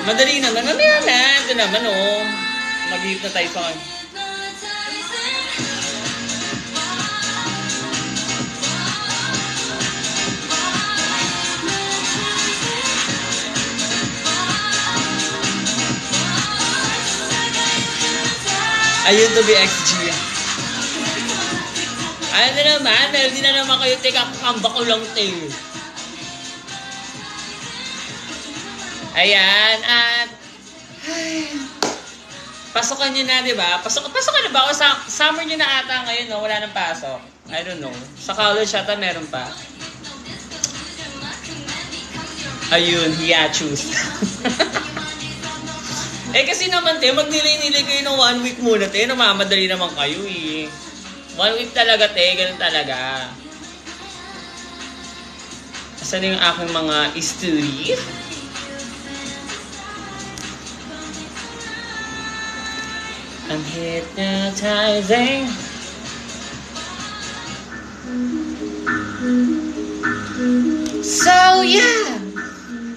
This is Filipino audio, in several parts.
Madali naman. Mamaya na. Ito naman, oh. Mag-hit na tayo sa kanya. Ayun to be XG. Ano naman, hindi na naman kayo kakamba ko lang tayo. Ayan, at pasokan nyo na, di ba? Pasokan na ba? O summer nyo na ata ngayon, no? Wala nang pasok. I don't know. Sa college ata meron pa. Ayun, hiachus. Eh kasi naman, magnilay-nilay kayo ng 1 week muna, namamadali naman kayo, eh. 1 week talaga, ganun talaga. Asan yung aking mga story? I'm hypnotizing. So, yeah.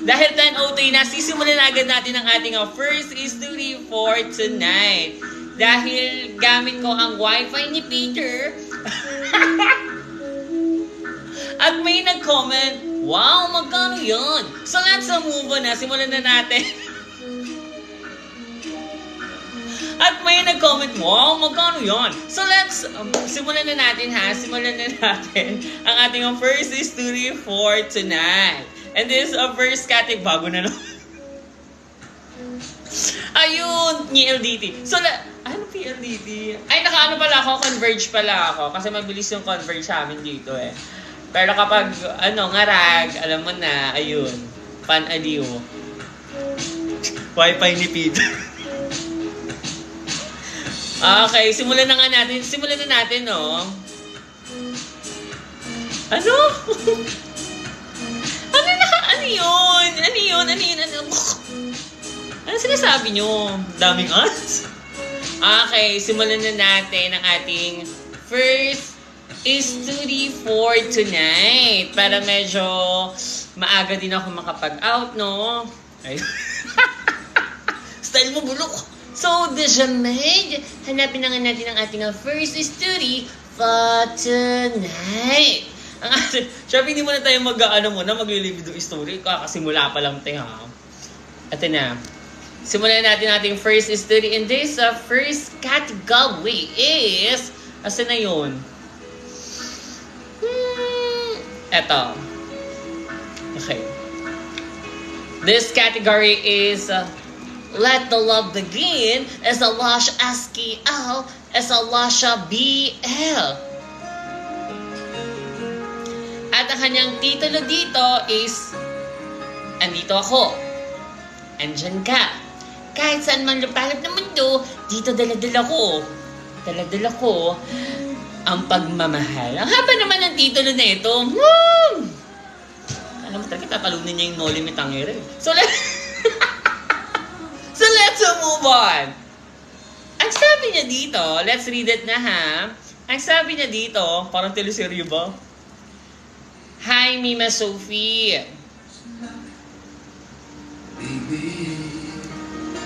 Dahil 10:03 na, sisimulan na agad natin ang ating first story for tonight. Dahil gamit ko ang wifi ni Peter. At may nag-comment, wow, magkano yun? So, let's move on na. Simulan na natin. At may nag-comment, wow, magkano yun? So, let's, simulan na natin ha. Simulan na natin ang ating first story for tonight. And this is a first category. Bago na naman. Ayun, ni LDT. So, ano PLDT? Ay, nakaano pala ako, converge pala ako. Kasi mabilis yung converge sa amin dito eh. Pero kapag, ngarag, alam mo na, ayun, pan-aliw. Wi-Fi ni Peter. Okay, simulan na natin, no? Ano? Ano sinasabi nyo? Daming ads? Okay, simulan na natin ang ating first story for tonight. Para medyo maaga din ako makapag-out, no? Ay. Style mo, bulok. So, Dejamay, hanapin na nga natin ang ating first story for tonight. Ang ating, syempre hindi muna tayo maglilibid ng story. Kakasimula pa lang tayo, ha? Ito na. Simulan natin ating first story. And this first category is, asan na yun? Eto. Okay. This category is, Let the Love Begin as a Lush SKL as a Lasha BL. At ang kanyang titulo dito is, Andito ako. Andyan ka. Kahit saan man lupalop ng mundo, dito dala-dala ko. Dala-dala ko ang pagmamahal. Ang haba naman ng titulo na ito. Alam mo talaga, tatalunin niya yung No Limit Tangere. So, let's move on. Ang sabi niya dito, let's read it na ha. Ang sabi niya dito, parang teleserye ba? Hi, Mima Sophie.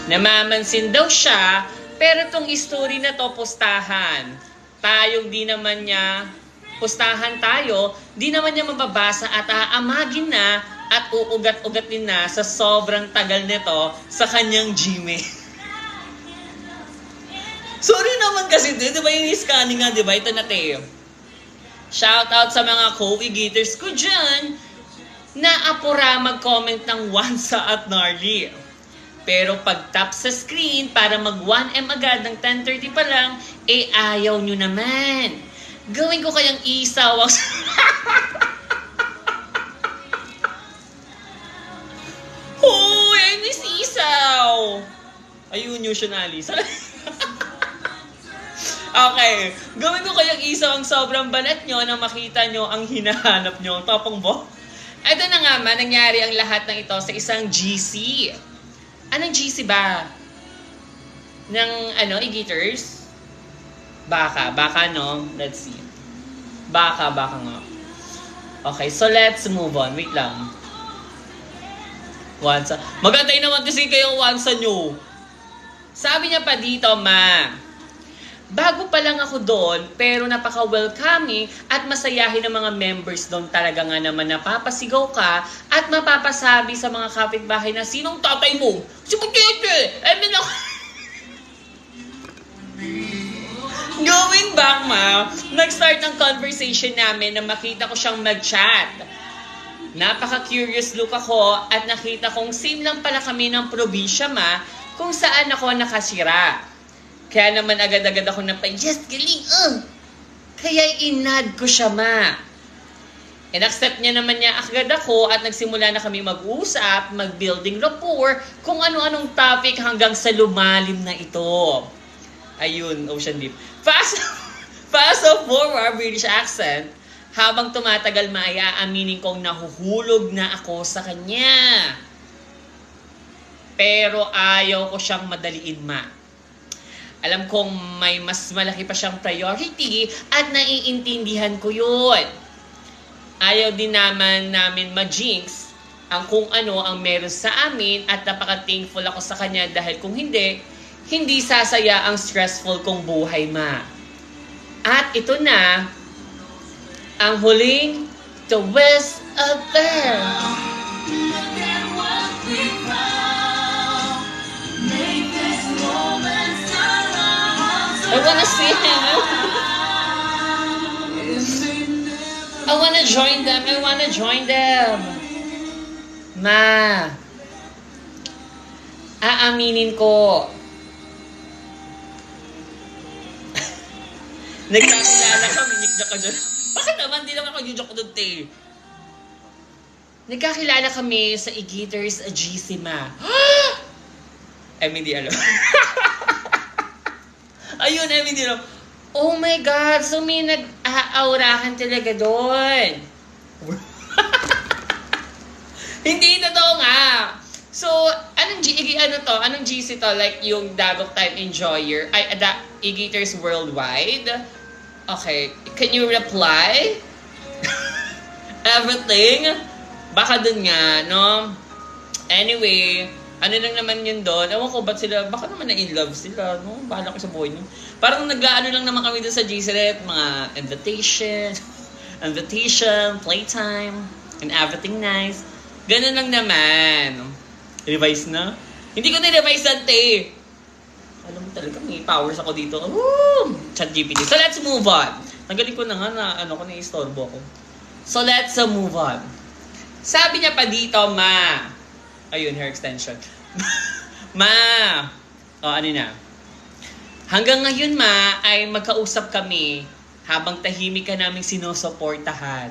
Namamansin daw siya, pero tong story na to, pustahan. Tayong di naman niya, pustahan tayo, di naman niya mababasa at aamagin na at uugat-ugatin na sa sobrang tagal nito sa kanyang Gmail. Sorry naman kasi, di ba yung scanning nga, di ba? Ito na tayo. Shout out sa mga co-e-gators ko dyan na apura mag-comment ng Wansa at Gnarly. Pero pag tap sa screen para mag 1M agad ng 10:30 pa lang, ayaw nyo naman. Gawin ko kayang isaw. Hoy, I miss isaw. Ayun, usually. Okay, gawin ko kayang isaw ang sobrang balat nyo na makita nyo ang hinahanap nyo. Tapang ba? Ito na nga man, nangyari ang lahat ng ito sa isang GC. Anong GC ba? Ng e-gators? Baka no? Let's see. Baka nga. Okay, so let's move on. Wait lang. Wansa. Magantay naman kasi kayo wansa nyo. Sabi niya pa dito, ma. Bago pa lang ako doon, pero napaka-welcoming at masayahin ng mga members doon. Talaga nga naman napapasigaw ka at mapapasabi sa mga kapitbahay na sinong tatay mo? Si Pagkete! Going back, ma, nag-start ang conversation namin na makita ko siyang mag-chat. Napaka-curious look ako at nakita kong same lang pala kami ng probinsya, ma, kung saan ako nakasira. Kaya naman agad-agad ako yes, galing, Kaya inad ko siya, ma. In-accept niya naman niya agad ako at nagsimula na kami mag-usap, mag-building rapport, kung ano-anong topic hanggang sa lumalim na ito. Ayun, Ocean Deep. Fast forward, British accent. Habang tumatagal, aminin kong nahuhulog na ako sa kanya. Pero ayaw ko siyang madaliin, ma. Alam kong may mas malaki pa siyang priority at naiintindihan ko yun. Ayaw din namin ma-jinx ang kung ano ang meron sa amin at napaka-thankful ako sa kanya dahil kung hindi sasaya ang stressful kong buhay, ma. At ito na, ang huling twist of there. I wanna see him. I wanna join them. Ma, aaminin ko. Nagkakilala kami, nikna ka dyan. Bakit naman? Di naman ako yung joke doon, te. Nagkakilala kami sa Igaters GC, ma. Hindi alam. Ayun, hindi alam. Oh my God, so may nag-aurahan talaga doon. Hindi, totoo nga. So, anong GC to? Like yung Dagok Time Enjoyer, Igaters Worldwide? Okay, can you reply? Everything? Baka dun nga, no? Anyway, ano lang naman yun doon? Ewan ko, ba't sila, baka naman na in love sila, no? Bahala ko sa buhay nyo. Parang naglaano lang naman kami doon sa GCRET, mga invitation, playtime, and everything nice. Ganun lang naman. Revise na? Hindi ko na-revise dante. Alam mo talaga, may powers ako dito. ChatGPT. So let's move on. Nagaling ko na nga na na-istorbo ko. So let's move on. Sabi niya pa dito, ma. Ayun, hair extension. Ma. Ano na? Hanggang ngayon, ma, ay magkausap kami habang tahimik ka naming sinusuportahan.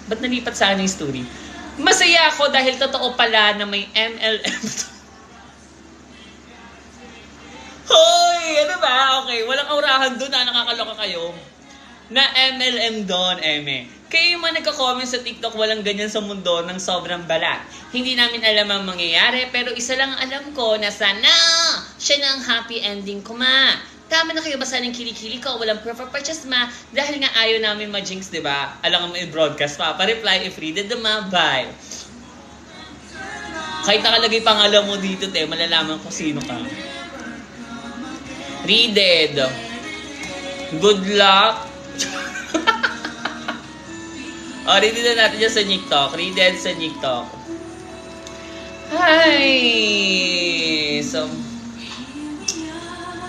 Ba't nalipat sa yung story? Masaya ako dahil totoo pala na may MLM. Hoy! Ano ba? Okay, walang aurahan doon na nakakaloka kayo. Na MLM doon, eme. Kayo yung mga nagka-comment sa TikTok, walang ganyan sa mundo ng sobrang balat. Hindi namin alam ang mangyayari, pero isa lang alam ko na sana siya na ang happy ending ko, ma. Tama na kayo ba sanang kilikili ko? Walang proof of purchase, ma. Dahil nga ayaw namin ma-jinx, diba? Alam mo i-broadcast pa. Pa-reply if readed, ma. Bye. Kahit nakalagay pangalan mo dito, te, malalaman ko sino ka. Readed. Good luck. Readed na natin dyan sa TikTok. Readed sa TikTok. Hi! So,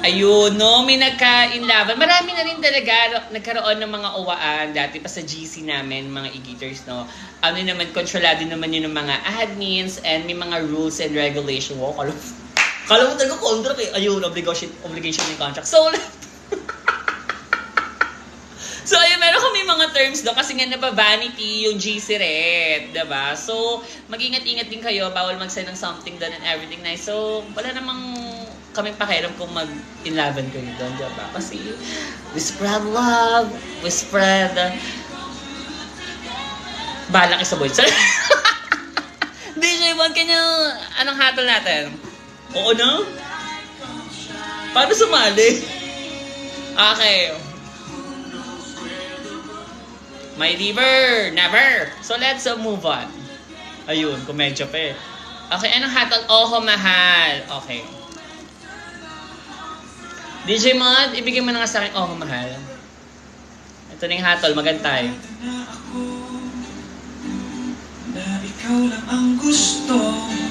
ayun, no? May nagka-inlaban. Marami na rin talaga nagkaroon ng mga uwaan dati pa sa GC namin, mga Igaters, no? Ano naman, kontrolado naman yun ng mga admins and may mga rules and regulation. Wow, kala mo talaga contract eh. Ayun, obligation yung contract. So, ayun, meron kami mga terms doon kasi nga napa-vanity yung GC Red, diba? So, mag-ingat-ingat din kayo, bawal mag-send ng something doon and everything nice. So, wala namang kaming pakialam kung mag-inlaban kayo doon, diba? Kasi, we spread love, we spread balak sa boy. DJ, wag ka nyo, anong hatol natin? Oo na? Paano sumali? Okay. My liver! Never! So let's move on. Ayun, komedya pa eh. Okay, anong hatol? Oho, mahal. Okay. DJ Mod, ibigay mo na nga sa akin, oho, mahal. Ito na yung hatol, magantay. Na ikaw lang ang gusto.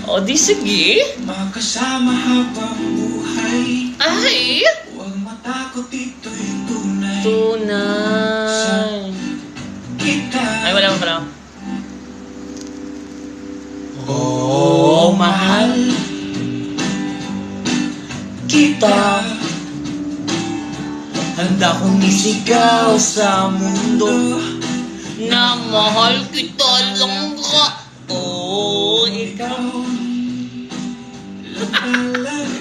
O, di sige. Magkasama habang buhay. Ay! Huwag matakot, ito'y tunay. Tunay. Kita. Ay, wala. Oh, mahal. Kita. Handa kong isigaw sa mundo. Na mahal kita lang ka. Oh, ikaw.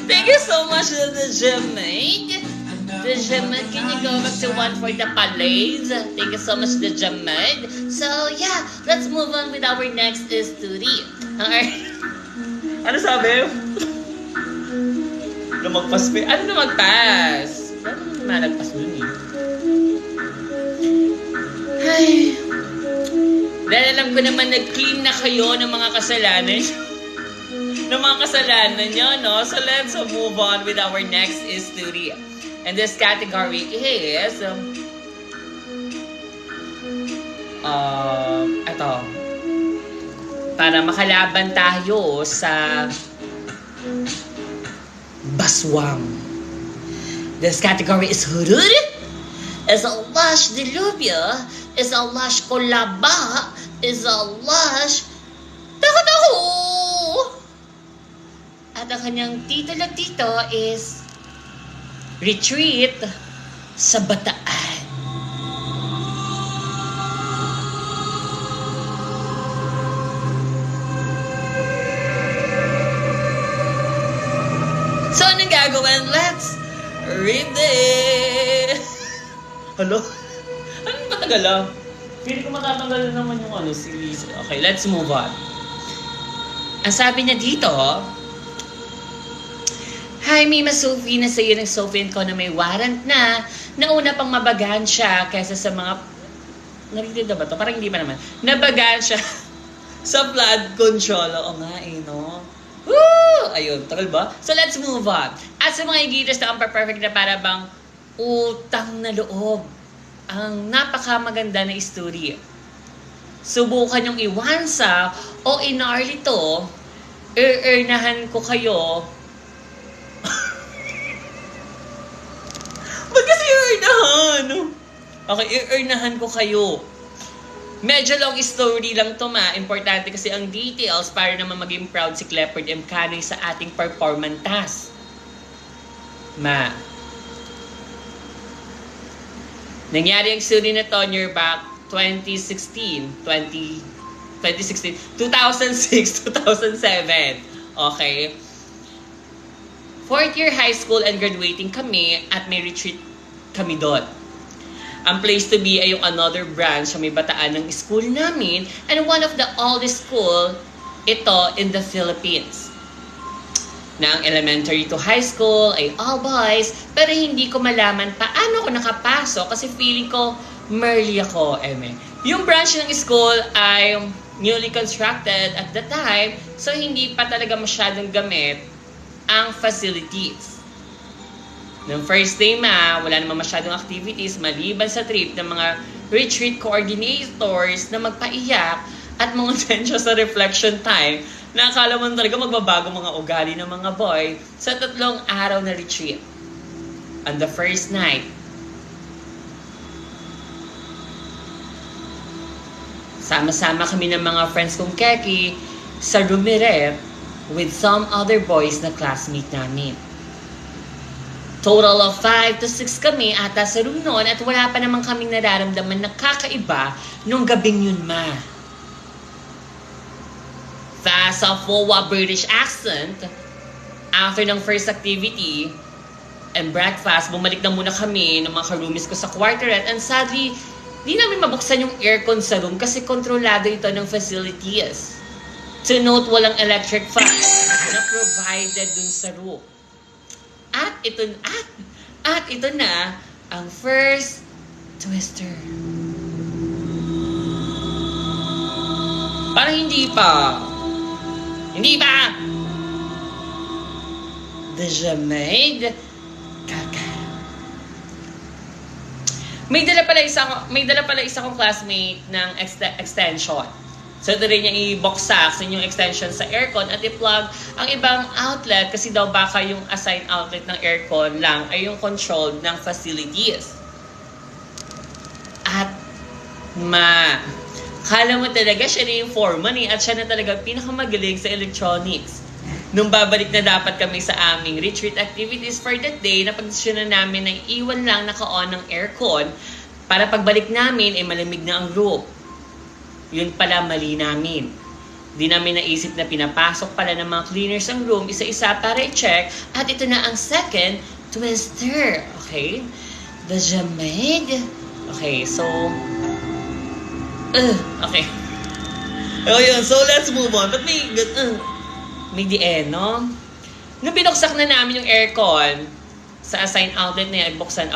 Thank you so much to the Jamaic. The Jamaic, can you go back to one for the Palais? Thank you so much, the Jamaic. So, yeah, let's move on with our next story. Ano sabi? Lumagpas pa. Ano lumagpas? Ano malagpas dun eh? Ay. Dahil alam ko naman nag-clean na kayo ng mga kasalanan. ng mga kasalanan nyo, no? So let's move on with our next story. And this category is... ito. Para makalaban tayo sa... baswang. This category is hurud, is a lush diluvia, is a lush kolaba, is a lush taho-taho. At ang kanyang titulo dito is Retreat sa Bataan. So, anong gagawin? Let's read it! Hello? Anong matagal ah? Pili ko matatanggal naman yung series. Okay, let's move on. Ang sabi niya dito, Hi, Mima Sophie, nasa iyo ng Sophie ko na may warrant na nauna pang mabagaan siya kaysa sa mga... Narinig na ba ito? Parang hindi pa naman. Nabagaan siya sa flood control. Oo nga no? Woo! Ayun, tagal ba? So let's move on. At sa mga igiters na ang perfect na para bang utang na loob. Ang napakamaganda na istorya. Subukan yung iwansa o inarlito, earnahan ko kayo. Ba't kasi earnahan? Okay, earnahan ko kayo. Medyo long story lang to Importante kasi ang details para naman maging proud si Cleopard M. Canoy sa ating performance task. Nangyari ang story na to near back 2006, 2007. Okay? Fourth year high school and graduating kami at may retreat kami doon. Ang place to be ay yung another branch sa may Bataan ng school namin and one of the oldest school ito in the Philippines. Na ang elementary to high school ay all boys pero hindi ko malaman paano ako nakapasok kasi feeling ko Merly ako, Yung branch ng school ay newly constructed at the time so hindi pa talaga masyadong gamit ang facilities. Noong first day wala naman masyadong activities maliban sa trip ng mga retreat coordinators na magpaiyak at mga tensya sa reflection time na akala mo talaga magbabago mga ugali ng mga boy sa 3 araw na retreat. On the first night, sama-sama kami ng mga friends kong Keki sa room ni Rep with some other boys na classmate namin. Total of 5 to 6 kami ata sa room noon at wala pa naman kaming nararamdaman na kakaiba nung gabing yun Fast of full British accent. After ng first activity and breakfast, bumalik na muna kami ng mga ka-roomies ko sa quarteret and sadly, di namin mabuksan yung aircon sa room kasi kontrolado ito ng facilities. To note, walang electric fan na provided dun sa room. At ito na ang first twister. Parang hindi pa. Hindi pa! Deja made? Kaka. May dala pala isa kong classmate ng extension. So, ito rin niya i-boxax yung extension sa aircon at i-plug ang ibang outlet kasi daw baka yung assigned outlet ng aircon lang ay yung controlled ng facilities. At kala mo talaga siya na yung foreman at siya na talaga pinakamagaling sa electronics. Nung babalik na dapat kami sa aming retreat activities for that day, napagdesisyonan namin na iwan lang naka-on ng aircon para pagbalik namin ay malamig na ang room. Yun pala mali namin. Di namin naisip na pinapasok pala ng mga cleaners ang room isa-isa para i-check at ito na ang second twister. Okay? The Jameg. Okay, so... okay. Okay, so let's move on. But may no? Nung binuksak na namin yung aircon sa assigned outlet na yan, buksan,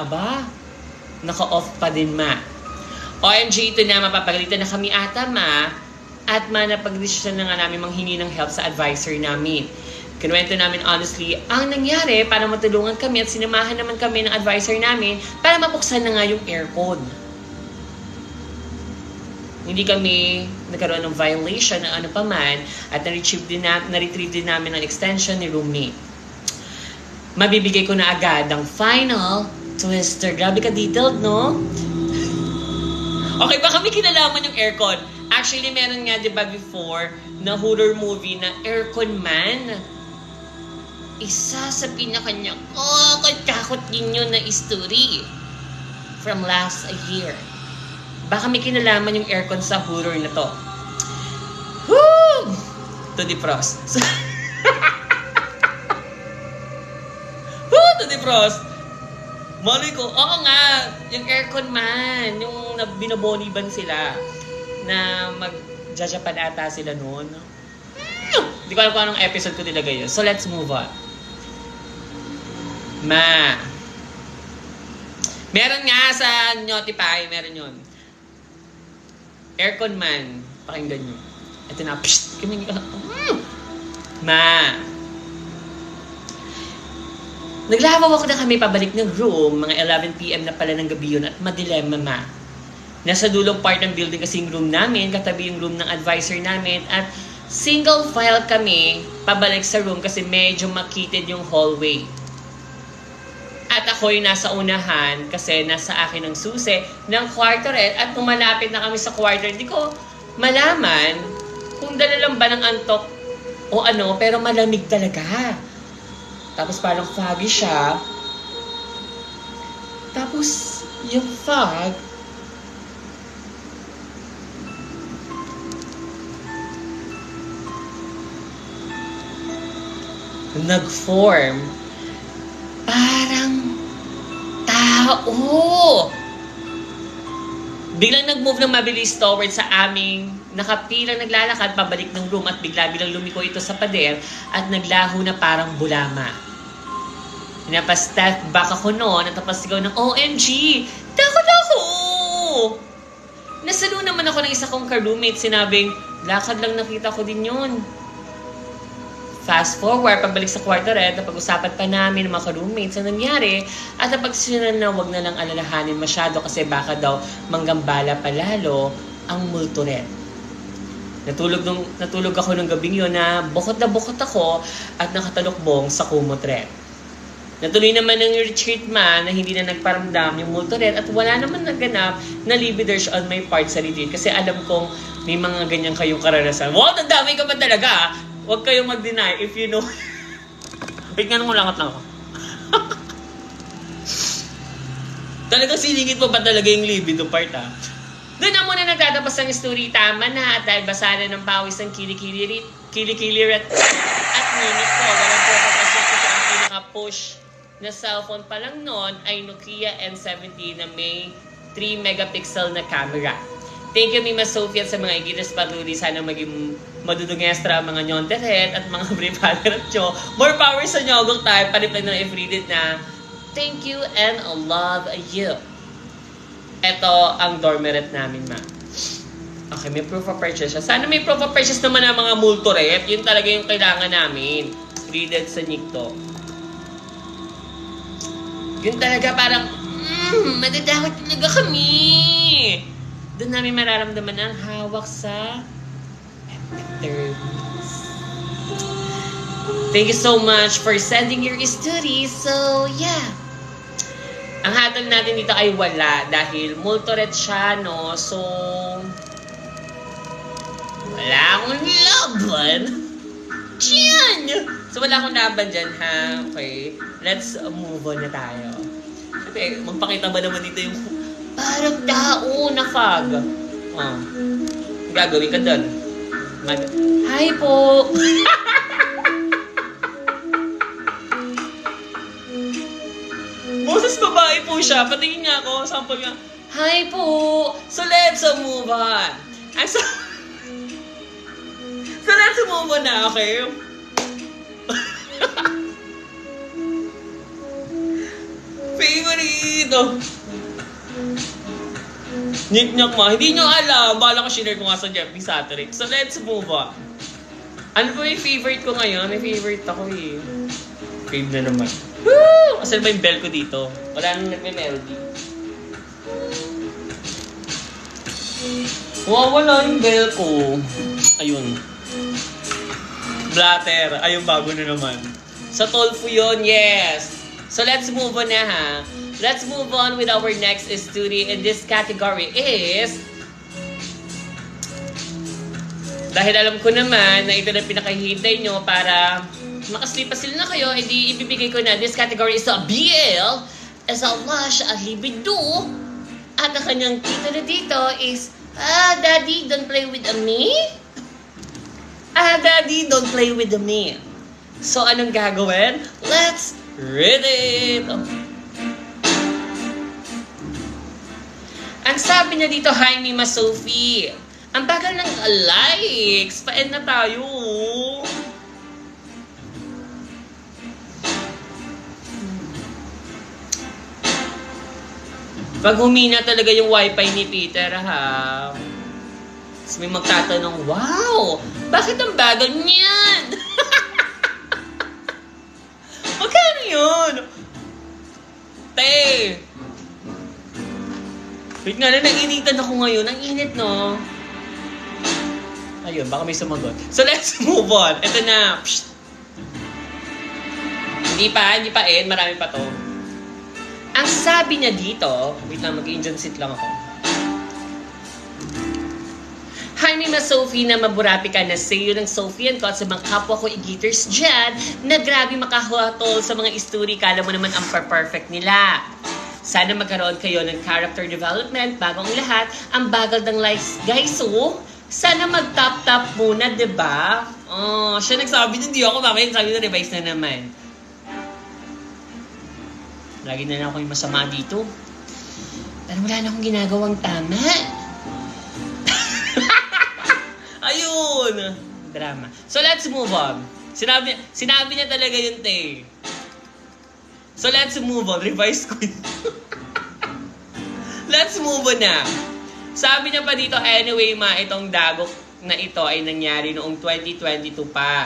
naka-off pa din, ma. OMG, ito na, mapapagalitan na kami ata, ma. At napag-desisyon na nga namin manghingi ng help sa advisor namin. Kinuwento namin honestly ang nangyari para matulungan kami at sinamahan naman kami ng advisor namin para mabuksan na nga yung aircon. Hindi kami nagkaroon ng violation na ano pa man at na-retrieve din namin ang extension ni roommate. Mabibigay ko na agad ang final twister. Grabe ka detailed, no? Okay, baka may kinalaman yung aircon. Actually, meron nga, di ba, before na horror movie na Aircon Man. Isa sa pinakanya kakot din yun na story from last year. Baka may kinalaman yung aircon sa horror na to. Woo! To defrost. Woo! To defrost. Maloy ko, oo nga, yung aircon man, yung binaboniban sila na mag-Japan ata sila noon. Hindi ko alam kung anong episode ko nilagay yun. So let's move on. Meron nga sa Notify, meron yun. Aircon man, pakinggan nyo. Ito na, psst, Naglabaw ako na kami pabalik ng room, mga 11 PM na pala ng gabi yun at madilema, ma. Nasa dulong part ng building kasi yung room namin, katabi yung room ng advisor namin at single file kami pabalik sa room kasi medyo makitid yung hallway. At ako yung nasa unahan kasi nasa akin ang susi ng quarteret at pumalapit na kami sa quarteret. Hindi ko malaman kung dala lang ba ng antok o ano, pero malamig talaga. Tapos parang foggy siya. Tapos yung fog, nag-form parang tao. Biglang nag-move ng mabilis towards sa aming nakapilang naglalakad pabalik ng room at bigla-bilang lumiko ito sa pader at naglaho na parang bulama. Pinapa-step back ako noon at napasigaw ng OMG! Takot ako! Nasalo naman ako ng isa kong ka-roommate, sinabing, lakad lang nakita ko din yun. Fast forward, pagbalik sa quarteret, napag-usapan pa namin ng mga ka-roommates ang nangyari at napagsinunan na wag na lang alalahanin masyado kasi baka daw manggambala palalo ang multuret. Natulog ako ng gabing yun na bukot ako at nakatalukbong sa kumotret. Natuloy naman ng retreat man na hindi na nagparamdam yung multuret at wala naman naganap na libiders on my part sa retreat kasi alam kong may mga ganyan kayong karanasan. Wow, nadamay ka ba talaga? Huwag kayong mag-deny if you know. Wait nga nung ulangat lang ako. Talagang siningit mo pa talaga yung libido part, ha? Doon na muna nagtatapos ang story. Tama na at dahil basa na ng pawis ng kilikili at minute ko. Walang pagpapasok ko sa ang pinaka-push na cellphone pa lang noon ay Nokia N70 na may 3 megapixel na camera. Thank you, Mima Sophie, at sa mga igitas patuli. Sana maging madudungestra ang mga nyonterhet at mga bripader at Cho. More power sa nyogok tayo. Pariplag na i-read it na thank you and I love you. Ito ang dormeret namin, ma. Okay, may proof of purchase siya. Sana may proof of purchase naman ng mga multo-rep. Yun talaga yung kailangan namin. Graded sa Nikto. Yun talaga parang, madadakot talaga kami. Doon namin mararamdaman ang hawak sa epidermis. Thank you so much for sending your stories. So, yeah. Ang hatol natin dito ay wala dahil multo-ret siya, no? So, wala akong laban. Diyan! So, wala akong laban dyan, ha? Okay. Let's move on na tayo. Siyempre, magpakita ba naman dito yung parang tao na fog? Oh. Gagawin ka doon. Hi po! Boses babae po siya. Patingin nga ako. Sample nga. Hi po! So, let's move on. So, let's move on na, okay? Favorito! Nyik-nyak ma. Hindi nyo alam. Bala ko share ko nga sa Jeffrey Satrick. So, let's move on. Ano ba yung favorite ko ngayon? May favorite ako eh. Fave na naman. Woo! Kasi ba yung bell ko dito? Wala nang nagme-melody. Wow, wala yung bell ko. Ayun. Blatter. Ayun, bago na naman. Sa Tolfu yun, yes. So, let's move on na ha. Let's move on with our next story. And this category is... Dahil alam ko naman na ito na pinakahihintay nyo para makaslipasil na kayo, edi ibibigay ko na. This category is a BL, as a lush, a libido. At ang kanyang titulo dito is, Daddy, don't play with me. Daddy, don't play with me. So, anong gagawin? Let's read it. Ang sabi niya dito, hi, Mima Sophie. Ang bagal ng likes. Pa-end na tayo. Pag humina talaga yung wifi ni Peter, ha? Tapos may magtatanong, wow! Bakit ang bagal niyan? Magkano yun? Te! Wait nga na, nainitan ako ngayon. Ang init, no? Ayun, baka may sumagot. So, let's move on. Ito na. Psst. Hindi pa end. Marami pa to. Ang sabi niya dito, wait lang, mag-Indian sit lang ako. Hi, Mima Sophie, na maburapi ka na sa'yo ng Sophie ko at sa mga kapwa ko i-geaters dyan na grabe makahuatol sa mga story. Kala mo naman ang perfect nila. Sana magkaroon kayo ng character development bago ang lahat. Ang bagal ng likes, guys, so sana mag-tap-tap muna, diba? Oh, siya nagsabi, hindi ako, mamaya nagsabi na revise na naman. Lagi na lang ako yung masama dito. Pero wala na akong ginagawang tama. Ayun! Drama. So, let's move on. Sinabi niya talaga yun, te. So, let's move on. Revise ko yun. Let's move on na. Sabi niya pa dito, anyway ma, itong dagok na ito ay nangyari noong 2022 pa.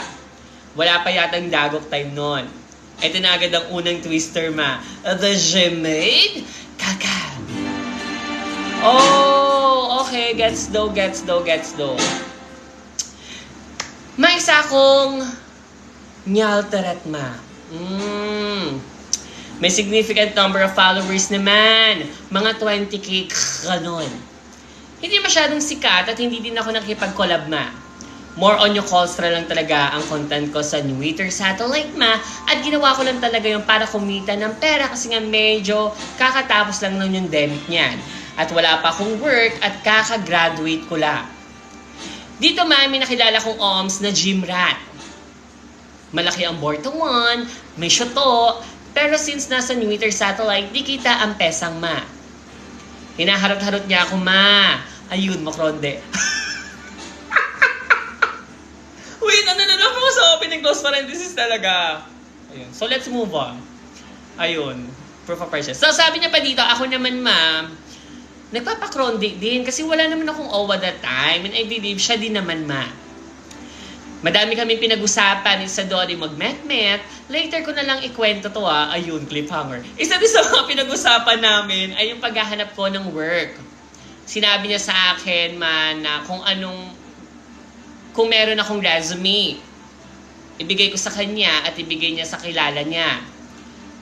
Wala pa yatang dagok time noon. Ito na agad ang unang twister ma. The Gmaid? Kaka. Oh, okay. Gets do. May isa akong nyaltaret ma. May significant number of followers naman. Mga 20k, ganon. Hindi masyadong sikat at hindi din ako nakipag-collab ma. More on yung Colstra lang talaga ang content ko sa New Twitter Satellite ma. At ginawa ko lang talaga yung para kumita ng pera kasi nga medyo kakatapos lang nun yung debit niyan. At wala pa akong work at kakagraduate ko lang. Dito ma, may nakilala kong OMS na gym rat. Malaki ang Bortawan, may shoto, pero since nasa New Twitter Satellite, di kita ang pesang ma. Hinaharot-harot niya ako, ma. Ayun, makronde. Wait, ano na lang ako sa opening close parenthesis talaga. Ayun. So, let's move on. Ayun. Proof of purchase. So, sabi niya pa dito, ako naman, ma, nagpapakrondi din kasi wala naman akong owa that time. And I believe siya din naman, ma. Madami kaming pinag-usapan sa Dori mag-met-met. Later ko na lang ikwento to Ayun, cliffhanger. Isa din sa mga pinag-usapan namin ay yung paghahanap ko ng work. Sinabi niya sa akin, man, na kung meron akong resume, ibigay ko sa kanya at ibigay niya sa kilala niya.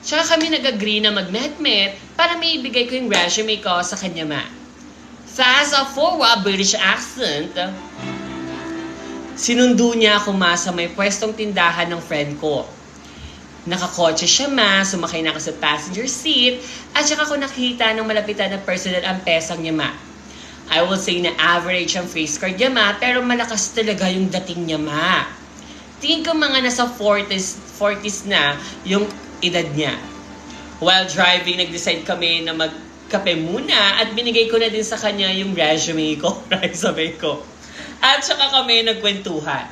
Tsaka kami nag-agree na mag-met-met para may ibigay ko yung resume ko sa kanya, ma. Fast forward, British accent. Sinundo niya ako, ma, sa may pwestong tindahan ng friend ko. Nakakotse siya, ma, sumakay na ako sa passenger seat, at saka ko nakita ng malapitan na personal ang pesang niya, ma. I will say na average ang face card niya, ma, pero malakas talaga yung dating niya, ma. Tingin ko mga nasa 40s na yung edad niya. While driving, nag-decide kami na magkape muna at binigay ko na din sa kanya yung resume ko, resume ko. At saka kami nagkwentuhan.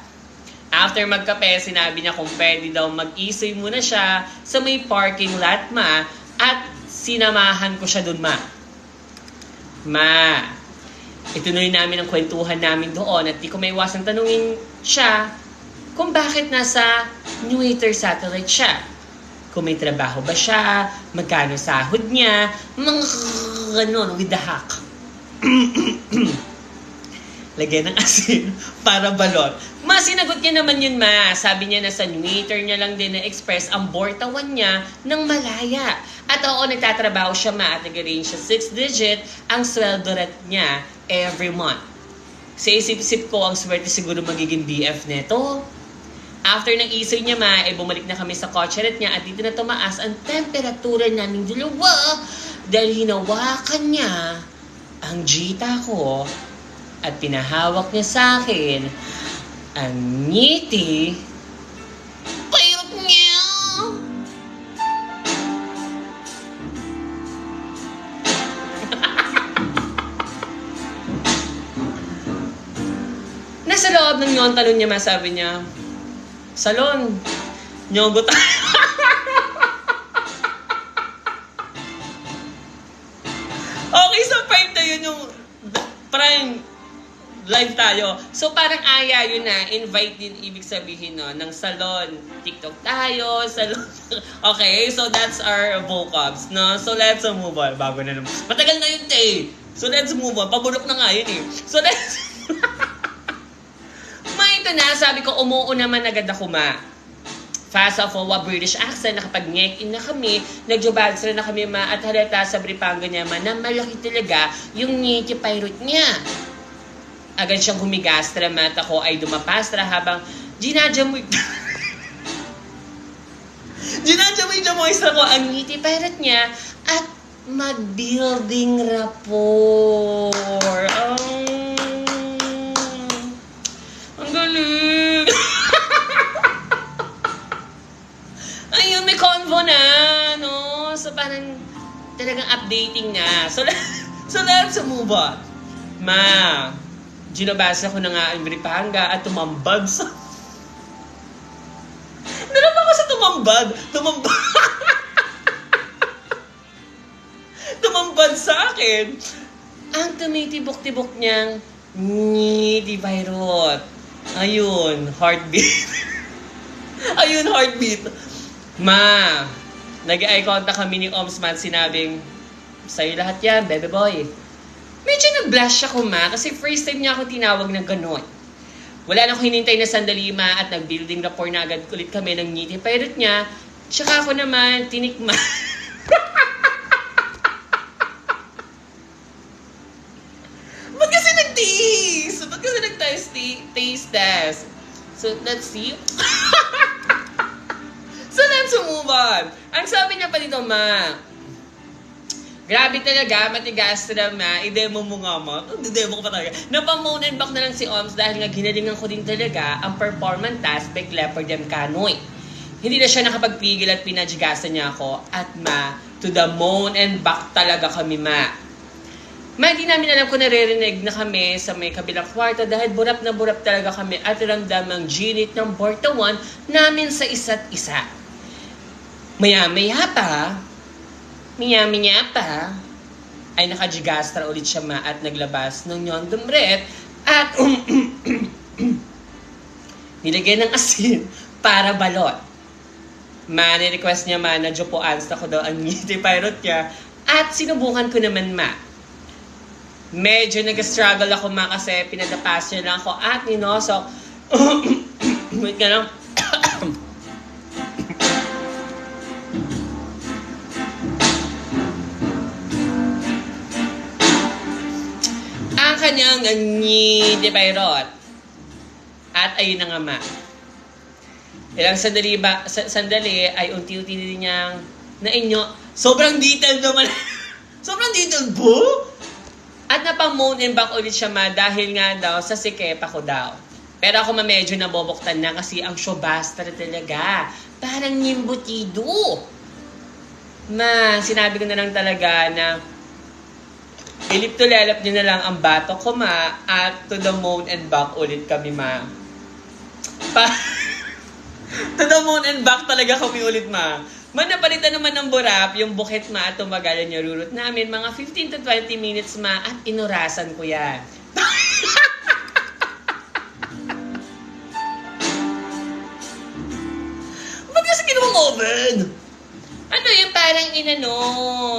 After magkape, sinabi niya kung pwede daw mag-isoy muna siya sa may parking lot, ma, at sinamahan ko siya dun, ma. Ma, ituloy namin ang kwentuhan namin doon at di ko maiwasang tanungin siya kung bakit nasa New Hater Satellite siya. Kung may trabaho ba siya, magkano sahod niya, mga ganon with the hack. Lagyan ng asin para balon. Ma, sinagot niya naman yun, ma. Sabi niya na sa Twitter niya lang din na-express ang bortawan niya ng malaya. At oo, nagtatrabaho siya, ma, at nag-arrange siya 6-digit ang sweldo rat niya every month. Sa isip-isip ko, ang swerte siguro magiging BF neto. After ng isoy niya, ma, bumalik na kami sa kotse niya at dito na tumaas ang temperatura naming dalawa dahil hinawakan niya ang jita ko at pinahawak niya sa akin ang ngiti payot niya. Nasa loob ng yon talon niya, masabi niya, salon, nyogo tayo. Okay, so part na yun yung prime live tayo. So parang aya yun na, invite din ibig sabihin no, ng salon. TikTok tayo, salon. Okay, so that's our vocabs, no? So let's move on. Bago na naman. Matagal na yun, eh. So let's move on. Pabulok na nga yun, eh. So let's... Ito na, sabi ko, umuo naman agad ako, ma. Fast forward British accent, nakapag-ngek-in na kami, nagjobags na kami, ma, at halata sa bripanga niya, ma, na malaki talaga yung ngiti pirate niya. Agad siyang humigastra, ma, at ako ay dumapastra habang ginadyamoy ko ang ngiti pirate niya at mag-building rapport. Ang galing! Ayun, may convo na, no? So, parang talagang updating na. So let's move on. Ma, ginabasa ko na nga ang Bripanga at tumambad sa... Narapa ko sa tumambad. Tumambad sa akin. Ang tumitibok-tibok niyang ngiti virot. Ayun, heartbeat. Ayun, heartbeat. Ma, nag-eye contact kami ni Omsman, sinabing, sa'yo lahat yan, bebe boy. Medyo nag-blush ako, ma, kasi first time niya ako tinawag ng ganon. Wala na akong hinintay na sandali, ma, at nag-building rapport na agad ulit kami ng ngiti pirate niya. Tsaka ako naman, tinikman. Ba't kasi nag-taste? Ba't kasi nag-taste test? So, let's see. So, let's move on. Ang sabi niya pa dito, ma, grabe talaga, matigas na, ma, i-demo mo nga, ma. I-demo ko pa talaga. Napamone and back na lang si Oms dahil nga ginalingan ko din talaga ang performance aspect Leopard M. Canoy. Hindi na siya nakapagpigil at pinajigasan niya ako. At ma, to the moan and back talaga kami, ma. Ma, hindi namin alam kung naririnig na kami sa may kabilang kwarto dahil burap na burap talaga kami at ramdam ang ginit ng bortawan namin sa isa't isa. Maya-maya pa, ay nakajigastra ulit siya ma at naglabas ng Nyon Dumret at nilagyan ng asin para balot. Ma, ni-request niya ma na Jopoans na ko daw ang ngiti pirate niya at sinubukan ko naman ma. Medyo nag-struggle ako ma kasi pinadapas niya lang ako at ninosok. Wait ka lang. Ang kanyang ngiti pirate. At ayun na nga ma. Ilang sandali ay unti-unti din niyang nainyo. Sobrang detailed naman. Sobrang detailed po. At napang-moan and back ulit siya ma dahil nga daw sa sikepa ko daw. Pero ako ma medyo naboboktan na kasi ang showbuster talaga. Parang nimbutido. Ma, sinabi ko na lang talaga na ilip to lelap niyo na lang ang bato ko ma at to the moon and back ulit kami ma. To the moon and back talaga kami ulit ma. Man, napalitan naman ng burap yung bukit ma at tumagalan yung rurot namin. Mga 15 to 20 minutes ma at inurasan ko yan. Ba't kasi ginawang oven? Ano yung parang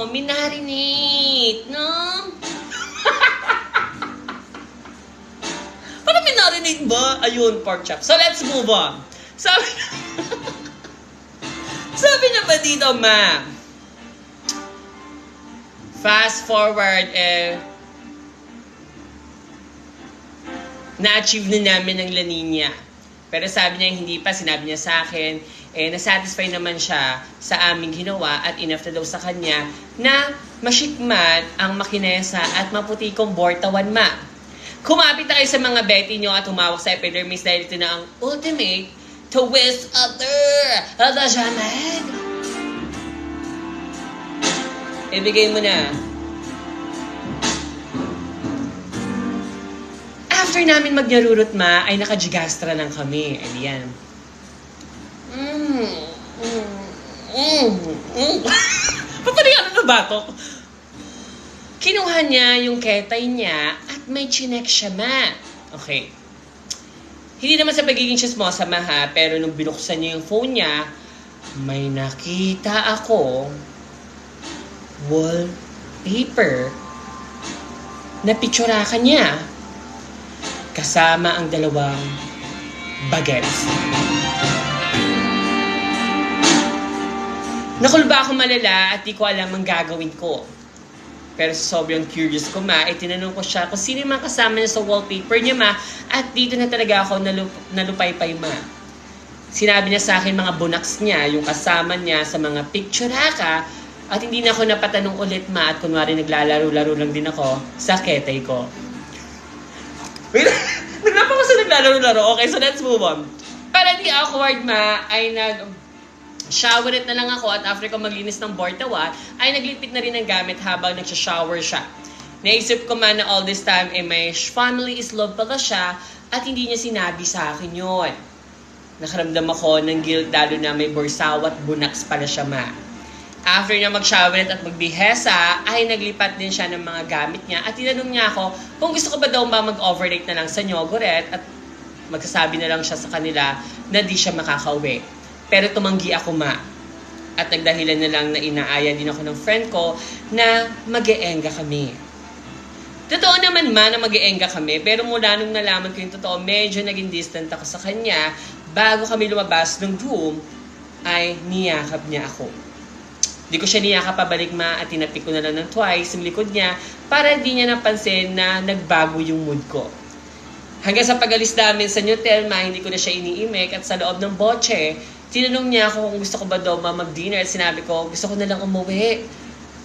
minarinate, no? Parang minarinate ba? Ayun, pork chop. So let's move on. Sabi na ba dito, ma? Fast forward, na-achieve na namin ang La Nina. Pero sabi niya, hindi pa. Sinabi niya sa akin, nasatisfy naman siya sa aming ginawa at enough na daw sa kanya na masikman ang makinesa at maputi kong bortawan, ma. Kumapit tayo sa mga Betty nyo at humawak sa epidermis dahil ito na ang ultimate twist other the Jamed. Ibigay mo na. After namin magyarurot ma, ay nakajigastra lang kami. Ayan. Papalihan na batok. Kinuha niya yung ketay niya at may chinek siya ma. Okay. Hindi naman sa pagiging chismosa ma ha, pero nung binuksan niya yung phone niya, may nakita ako wallpaper na picturakan niya kasama ang dalawang bagets. Nakulba ako malala at di ko alam ang gagawin ko. Pero sobrang curious ko ma, tinanong ko siya kung sino yung mga kasama niya sa wallpaper niya ma, at dito na talaga ako nalupaypay ma. Sinabi niya sa akin mga bunaks niya, yung kasama niya sa mga picturaka, at hindi na ako napatanong ulit ma, at kunwari naglalaro-laro lang din ako sa ketay ko. Wait, naglapa ko sa naglalaro-laro. Okay, so let's move on. Para di awkward ma, ay showerette na lang ako at after ko maglinis ng bortawan, ay naglitik na rin ng gamit habang nagsha-shower siya. Naisip ko man na all this time, may family is love pala siya at hindi niya sinabi sa akin yun. Nakaramdam ako ng guilt lalo na may borsaw at bunaks pala siya ma. After niya mag-showerette at magbihesa, ay naglipat din siya ng mga gamit niya at tinanong niya ako kung gusto ko ba daw mag-overnight na lang sa Nyogoret at magsasabi na lang siya sa kanila na di siya makakauwi. Pero tumanggi ako ma. At nagdahilan na lang na inaaya din ako ng friend ko na mag-e-enga kami. Totoo naman ma na mag-e-enga kami, pero mula nung nalaman ko yung totoo, medyo naging distant ako sa kanya. Bago kami lumabas ng room, ay niyakap niya ako. Di ko siya niyakap pabalik ma at tinapik ko na lang ng twice yung likod niya para di niya napansin na nagbago yung mood ko. Hanggang sa pag-alis namin sa Newtel ma, hindi ko na siya iniimik at sa loob ng botche, tinanong niya ako kung gusto ko ba daw mag-dinner at sinabi ko, gusto ko na lang umuwi.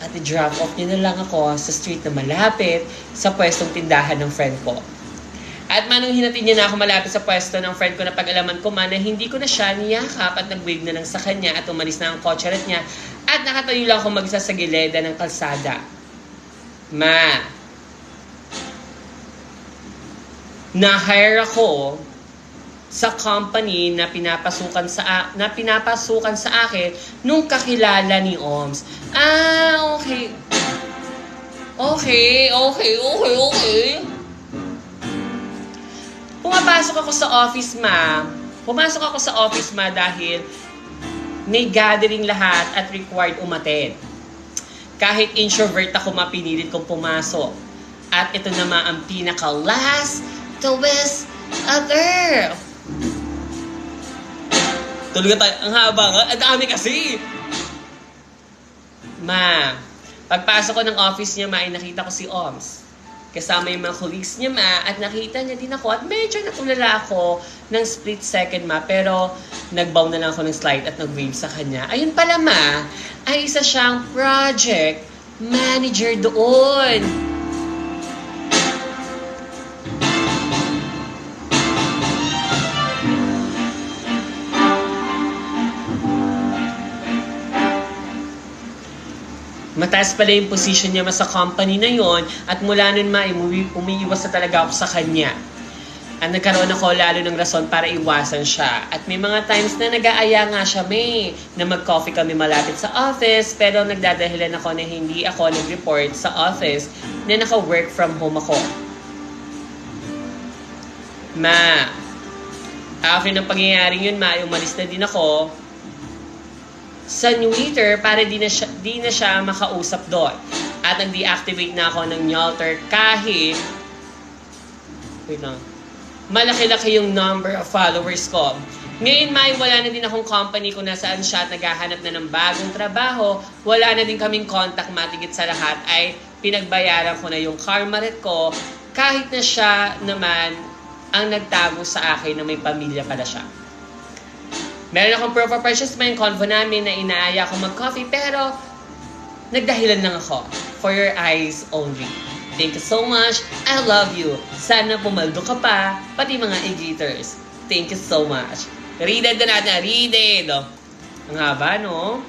At i-drop off niya na lang ako sa street na malapit sa pwestong tindahan ng friend ko. At manong hinatid niya na ako malapit sa pwesto ng friend ko na pag-alaman ko man na hindi ko na siya niyakap at nag-wave na lang sa kanya at umalis na ang kotse niya at nakatayo lang ako mag-isa sa gileda ng kalsada. Ma, na-hire ako sa company na pinapasukan sa akin nung kakilala ni Oms. Ah, okay. Okay. Pumasok ako sa office, ma, dahil may gathering lahat at required umattend. Kahit introvert ako, mapinilit kong pumasok. At ito naman ang pinaka-last twist ever. Tuloy tayo. Ang haba nga. Ang dami kasi. Ma, pagpasok ko ng office niya, ma, ay nakita ko si Oms. Kasama yung mga colleagues niya, ma, at nakita niya din ako. At medyo natulala ako ng split second, ma. Pero nag-bow na lang ako ng slide at nag-wave sa kanya. Ayun pala, ma, ay isa siyang project manager doon. Mataas pala yung position niya sa company na yon at mula nun umiiwas na talaga ako sa kanya. At nagkaroon ako lalo ng rason para iwasan siya. At may mga times na nag-aaya nga siya, na mag-coffee kami malapit sa office, pero nagdadahilan ako na hindi ako nag-report sa office na naka-work from home ako. Ma, after ng pangyayaring yun, ma, umalis na din ako sa Twitter para di na siya makausap doon. At nag-deactivate na ako ng Nyalter kahit malaki-laki yung number of followers ko. Ngayon, May, wala na din akong company kung nasaan siya at naghahanap na ng bagong trabaho. Wala na din kaming contact, matigit sa lahat ay pinagbayaran ko na yung Carmaret ko kahit na siya naman ang nagtago sa akin na may pamilya pala siya. Meron akong proof of purchase pa yung convo namin na inaaya akong mag-coffee pero nagdahilan lang ako. For your eyes only. Thank you so much. I love you. Sana pumaldo ka pa, pati mga e-gators. Thank you so much. Read na natin. Read. Ang haba, no?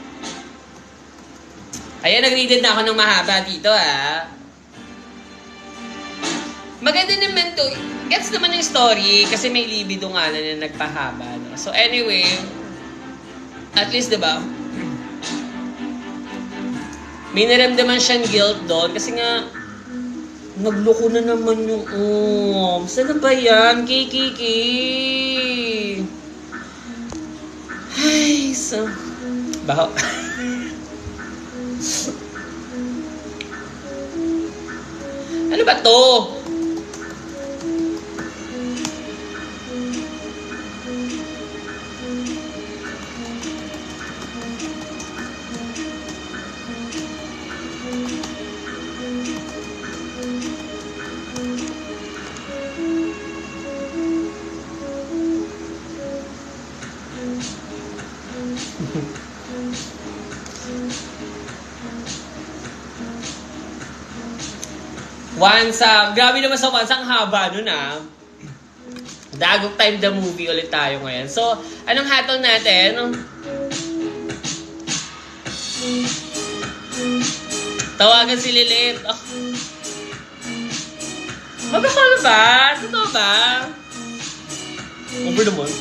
Ayan, nag-read na ako ng mahaba dito, ha? Maganda naman to. Gets naman yung story kasi may libido nga na nagpahaba. No? So anyway, at least, diba? May naramdaman siyang guilt doon kasi nga, nagloko na naman yung Saan ba yan? Kiki. Ay, so... Baho. Ano ba to? Grabe naman sa Once, ang haba nun, ah. Dagok Time the Movie ulit tayo ngayon. So, anong hatol natin? Tawagan si Lilith. Oh. Magkakal ba? Totoo ba? Over naman.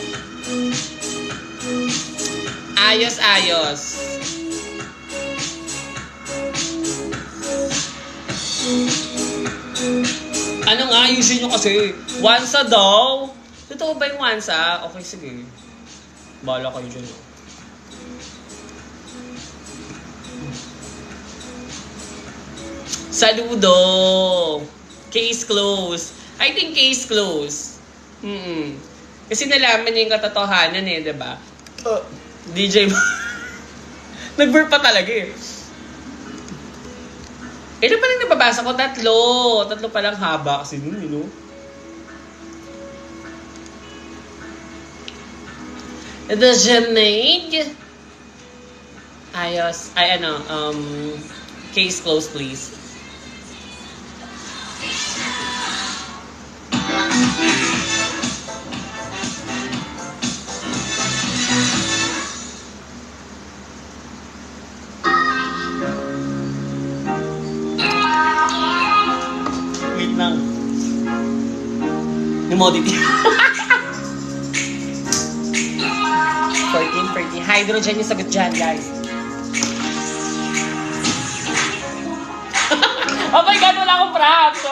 Ayos. Ano nga, ayusin nyo kasi. Wansa daw. Totoo ba yung wansa? Okay, sige. Bahala kayo dyan. Saludo. Case closed. I think case closed. Kasi nalaman niya yung katotohanan eh, diba? DJ nag-burp pa talaga eh. Ilan pa lang nababasa ko? Tatlo pa lang haba kasi nun, you know? The Jamade. Ayos. Case closed, please. Commodity. 14. Hydrogen yung sagot dyan, guys. Oh my God, wala akong props.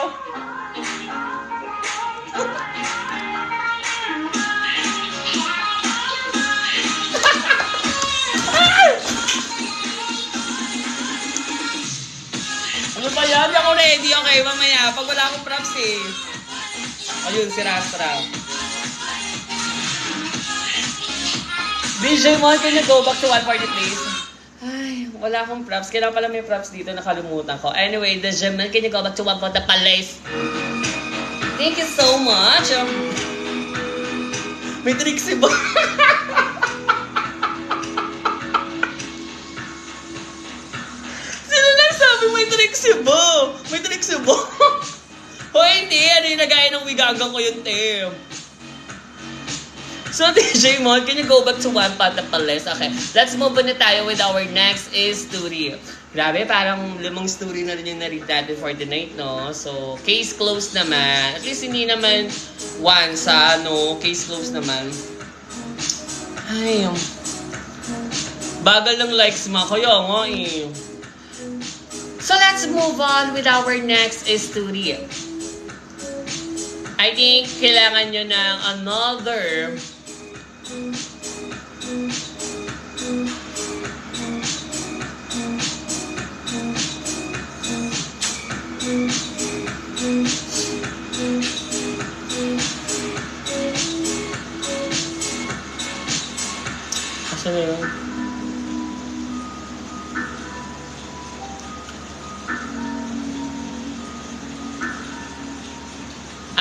Ano ba yan? Hindi ako ready. Okay, mamaya. Pag wala akong props eh. Ayun, si Rastra. DJ Mon, can you go back to 140 please? Ay, wala akong props. Kailangan pala may props dito. Nakalimutan ko. Anyway, DJ Mon, can you go back to 140 please? Thank you so much. May Trixie ba? May Trixie ba? May Trixie ba? O hindi, ano yung nagaya ng wigagang ko yung Tim. So DJ Mon, can you go back to one part of the list? Okay, let's move on na tayo with our next story. Grabe, parang 5 story na rin yung naread natin for the night, no? So, case closed naman. At least hindi naman one sa, case closed naman. Ay, bagal ng likes mo. Kaya nga eh. So let's move on with our next story. I think kailangan nyo ng another Asan na yun?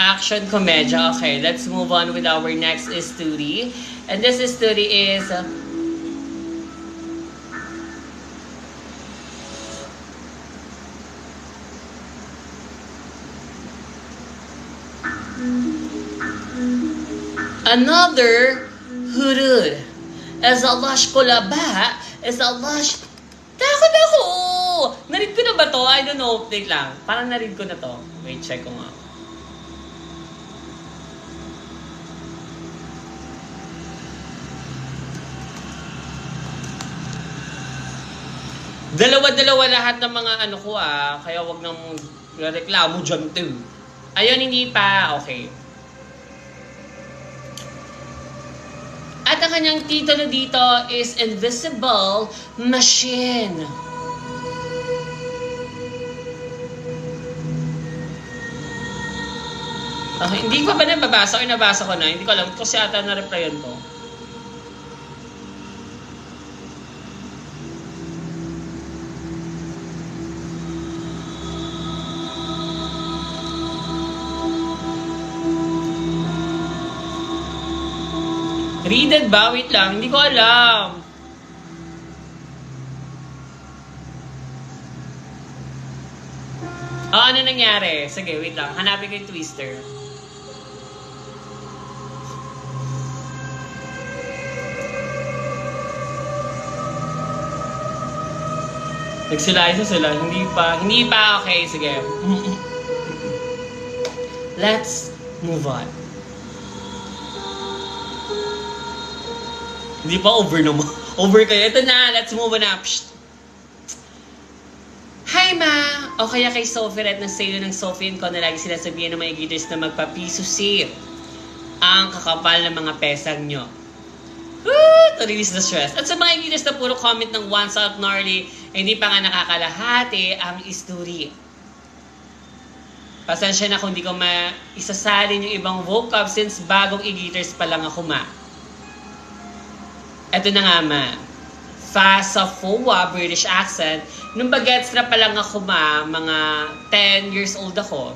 Action komedya. Okay, let's move on with our next story. And this story is another hurud. As a lush kulaba, as a lush. Takot ako! Narid ko na ba to? I don't know. Wait lang. Parang narid ko na to. Wait, check ko nga. Dalawa-dalawa lahat ng mga ano ko kaya wag nang reklamo dyan too. Ayun, hindi pa. Okay. At ang kanyang titulo dito is Invisible Machine. Hindi ko ba nababasa o nabasa ko na? Hindi ko alam kasi ata na-replyan ko. Readed ba? Wait lang. Hindi ko alam. Ano nangyari? Sige, wait lang. Hanapin ko yung twister. Nagsilaysa sila. Hindi pa. Okay, sige. Let's move on. Hindi pa over naman. Over kayo. Ito na. Let's move on up. Psst. Hi ma! O kaya kay Sophie Red na sa'yo ng Sophie and ko na lagi sinasabihan ng mga giders na magpapiso sale. Ang kakapal ng mga pesang nyo. Woo! To release the stress. At sa mga giders na puro comment ng once out gnarly, hindi pa nga nakakalahati ang story. Pasensya na kung di ko maisasalin yung ibang vocab since bagong i-giders pa lang ako ma. Ito na nga ma. Fast sa FOA, British accent. Nung bagets na pa lang ako ma, mga 10 years old ako.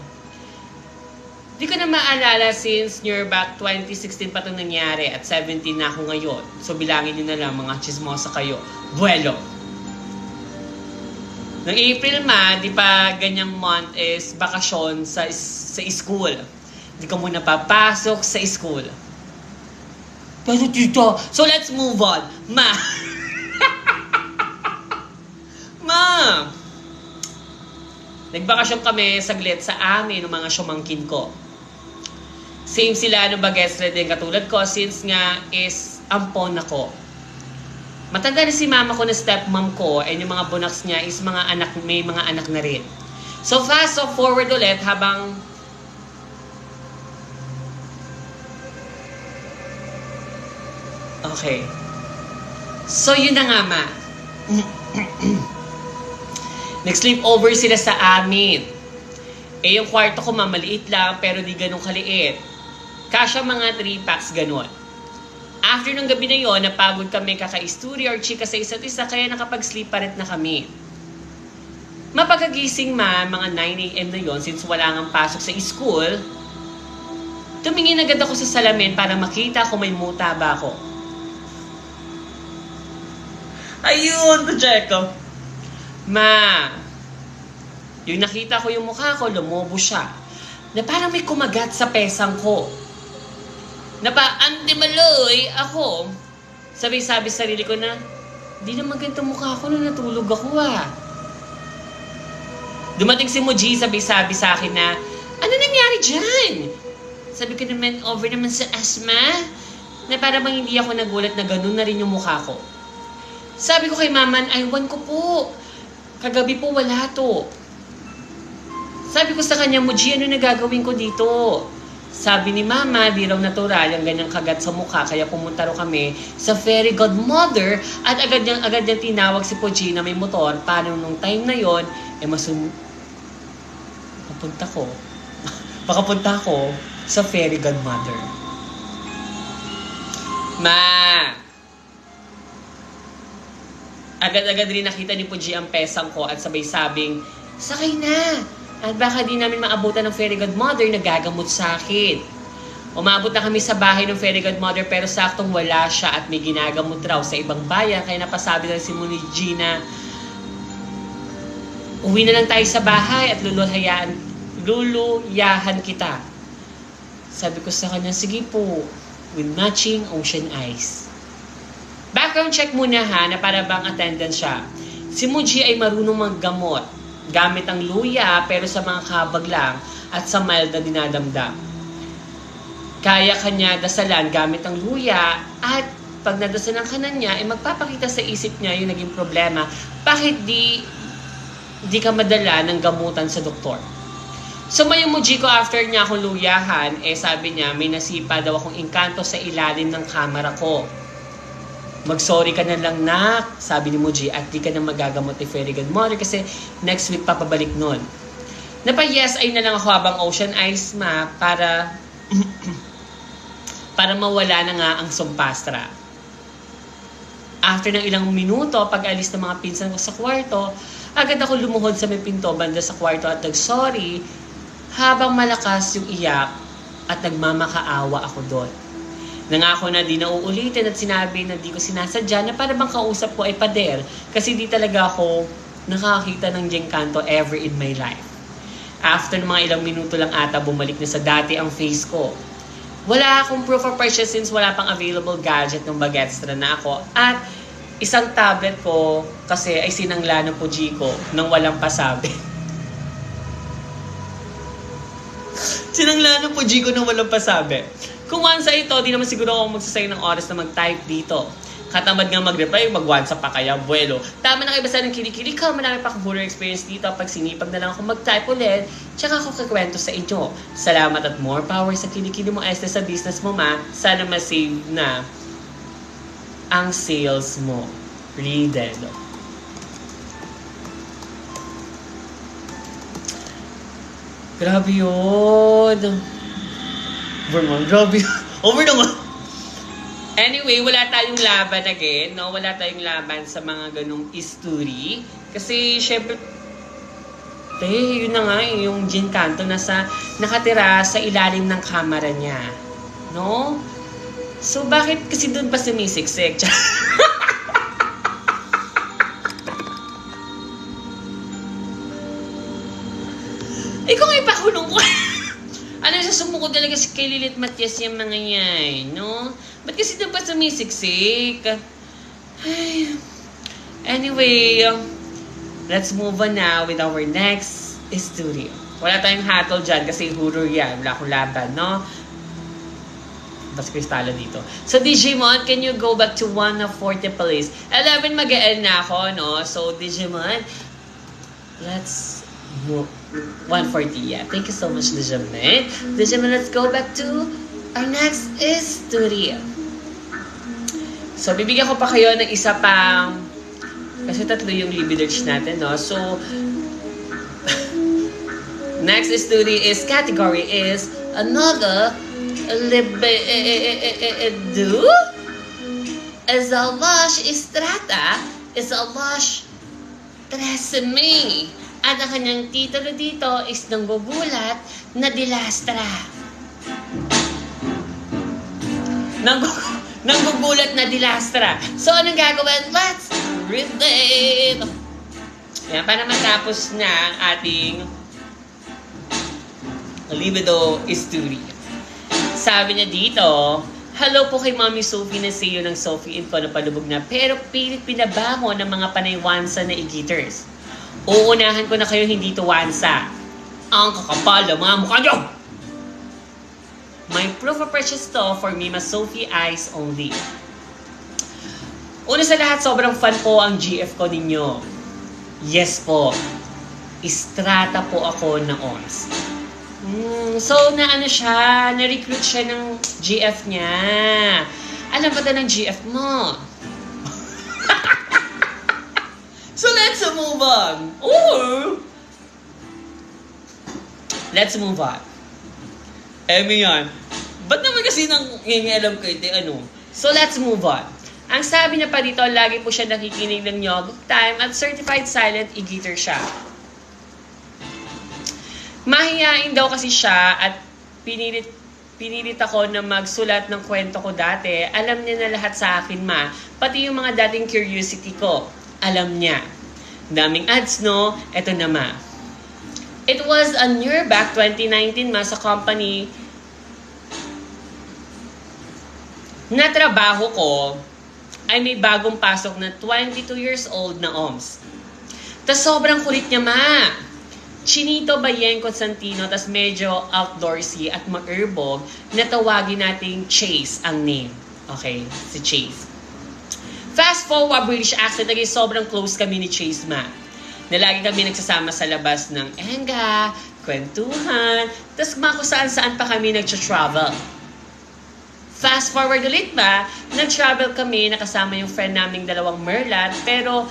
Di ko na maalala since near back 2016 pa itong nangyari at 17 na ako ngayon. So bilangin nyo na lang mga chismosa kayo. Buwelo. Noong April ma, di pa ganyang month is bakasyon sa school. Di ka muna papasok sa school. Pero tito, so let's move on. Ma! Ma! Nagbakasyon kami saglit sa amin ng mga syumangkin ko. Same sila ng bagets na din katulad ko since nga is ampon ako. Matanda na si mama ko na stepmom ko and yung mga bunaks niya is may mga anak na rin. So fast forward ulit habang okay. So yun na nga ma. Nag-sleep over sila sa amin. Eh yung kwarto ko maliit lang pero di ganun kaliit. Kasya mga 3 packs ganun. After nung gabi na yon, napagod kami kaka-isturi or chika sa isa't isa kaya nakapag-sleep pa rin na kami. Mapagkagising mga 9 a.m. na yon since wala nang pasok sa school, tumingin agad ako sa salamin para makita kung may muta ba ako. Ayun, check ko. Yung nakita ko yung mukha ko, lumobo siya. Na parang may kumagat sa pesang ko. Antimaloy ako. Sabi sa sarili ko na, di naman ganito mukha ko nung natulog ako Dumating si Muji, sabi sa akin na, ano nangyari dyan? Sabi ko naman, over naman sa asthma. Na parang hindi ako nagulat na ganun na rin yung mukha ko. Sabi ko kay Maman, aywan ko po. Kagabi po wala to. Sabi ko sa kanya, Muji, ano nagagawin ko dito? Sabi ni Mama, di raw natural yung ganyang kagat sa mukha, kaya pumunta raw kami sa fairy godmother at agad niyang tinawag si Puji na may motor. Paano nung time na yon, makapunta ko sa fairy godmother. Agad-agad rin nakita ni Puji ang pesang ko at sabay-sabing, sakay na! At baka di namin maabutan ng fairy godmother na gagamot sa akin. Umabot na kami sa bahay ng fairy godmother pero saktong wala siya at may ginagamot raw sa ibang bayan. Kaya napasabi lang si Muniji na uwi na lang tayo sa bahay at luluyahan kita. Sabi ko sa kanya, sige po, with matching ocean eyes. Background check muna na para bang attendance siya. Si Muji ay marunong maggamot gamit ang luya pero sa mga kabag lang at sa mild na dinadamdam. Kaya kanya dasalan gamit ang luya at pag nadasalan ka na niya, magpapakita sa isip niya yung naging problema. Bakit di ka madala ng gamutan sa doktor? So may Muji ko after niya akong luyahan, sabi niya may nasipa daw akong engkanto sa ilalim ng kamera ko. Mag-sorry ka na lang sabi ni Muji, at di ka na magagamot ni fairy godmother kasi next week papabalik nun. Napa-yes ay na lang ako habang ocean eyes para mawala na nga ang sumpastra. After ng ilang minuto, pag-alis ng mga pinsan ko sa kwarto, agad ako lumuhod sa may pinto banda sa kwarto at nag-sorry habang malakas yung iyak at nagmamakaawa ako doon. Nangako na di na uulitin at sinabi na di ko sinasadya na para bang kausap ko ay pader kasi di talaga ako nakakita ng Genkanto ever in my life. After ng mga ilang minuto lang ata bumalik na sa dati ang face ko. Wala akong proof of purchase since wala pang available gadget ng Baguetstra na ako at isang tablet ko kasi ay sinangla ng Puji ko nang walang pasabi. Sinangla ng Puji ko nang walang pasabi. Kung once ito, di naman siguro ako magsasayang ng oras na mag-type dito. Katamad nga mag-reply, mag-WhatsApp pa kaya, buwelo. Tama na kayo basta ng kilikili ka, marami pa akong horror experience dito. Pag sinipag na lang ako mag-type ulit, tsaka ako kakwento sa inyo. Salamat at more power sa kilikili mo, Esther, sa business mo, Sana ma-save na ang sales mo. Read. Grabe yun. Grabe. Over naman. Anyway, wala tayong laban again, no? Wala tayong laban sa mga ganong history. Kasi, syempre, yun na nga, yung Genkanto nakatira sa ilalim ng kamera niya. No? So, bakit kasi doon pa sumisiksik? Ikaw nga ipakulong ko. Ano, sasumukod talaga si kay Lilith Matias yung mga yan, no? Ba't kasi doon pa sumisiksik? Ay. Anyway, let's move on now with our next story. Wala tayong hatol dyan kasi horror yan. Wala akong laban, no? Bas kristalo dito. So, Digimon, can you go back to 1 of 40 please? 11 mag-e-end na ako, no? So, Digimon, let's 140, yeah. Thank you so much, Dejamin. Dejamin, let's go back to our next story. So, bibigyan ko pa kayo ng isa pang, kasi tatlo yung libidage natin, no? So, next story is, category is, another libido is a lush strata is a lush tresemme. At ang kanyang titulo dito is nanggugulat na dilastra. Nanggugulat na dilastra. So, anong gagawin? Let's read it! Yan, para matapos na ang ating libido story. Sabi niya dito, hello po kay Mommy Sophie na CEO ng Sophie Info na palubog na pero pilit pinabango ng mga panaywansa na igiters. Uunahan ko na kayo hindi to wansa. Ang kakapal ng mga mukha nyo! My proof of purchase to for me, mas Sophie eyes only. Una sa lahat, sobrang fun po ang GF ko ninyo. Yes po. Strata po ako noon. So, na-ano siya, na-recruit siya ng GF niya. Alam ba na ng GF mo? So, let's move on. Or, let's move on. Yan. Ba't naman kasi nang alam ko ito, ano? So, let's move on. Ang sabi niya pa dito, lagi po siya nakikinig ng Nyog Time at certified silent e-gitter siya. Mahihain daw kasi siya at pinilit ako na magsulat ng kwento ko dati. Alam niya na lahat sa akin, ma. Pati yung mga dating curiosity ko. Alam niya. Daming ads, no? Eto na, ma. It was a year back, 2019, ma, sa company na trabaho ko ay may bagong pasok na 22 years old na OMS. Tas sobrang kulit niya, ma. Chinito Bayen Constantino, tas medyo outdoorsy at ma-urbog na tawagin nating Chase ang name. Okay, si Chase. Fast forward, British accent, naging sobrang close kami ni Chase, ma. Na lagi kami nagsasama sa labas ng enga, kwentuhan, tas kung saan-saan pa kami nag-travel. Fast forward ulit ba, nag-travel kami, nakasama yung friend naming dalawang Merlat, pero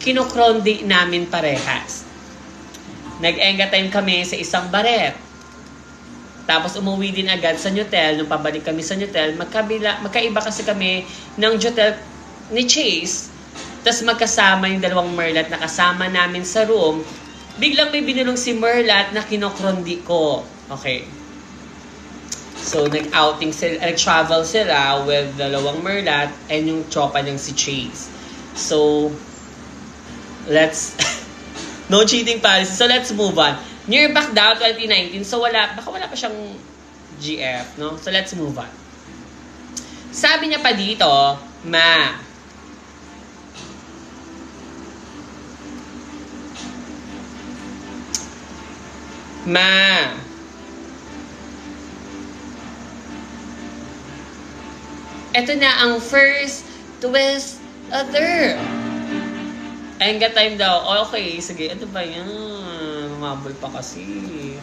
kinokrondi namin parehas. Nag-enga time kami sa isang baret. Tapos umuwi din agad sa hotel. Nung pabalik kami sa hotel, magkaiba kasi kami ng hotel ni Chase. Tapos magkasama yung dalawang Merlat na kasama namin sa room. Biglang may binulong si Merlat na kinokrondi ko. Okay. So, nag-outing sila, nag-travel sila with dalawang Merlat and yung tropa niyang si Chase. So, no cheating policy. So, let's move on. Near back down, 2019. So, baka wala pa siyang GF, no? So, let's move on. Sabi niya pa dito, ma, eto na ang first twist other. Enga time daw. Okay, sige. Ano ba yan? Maboy pa kasi.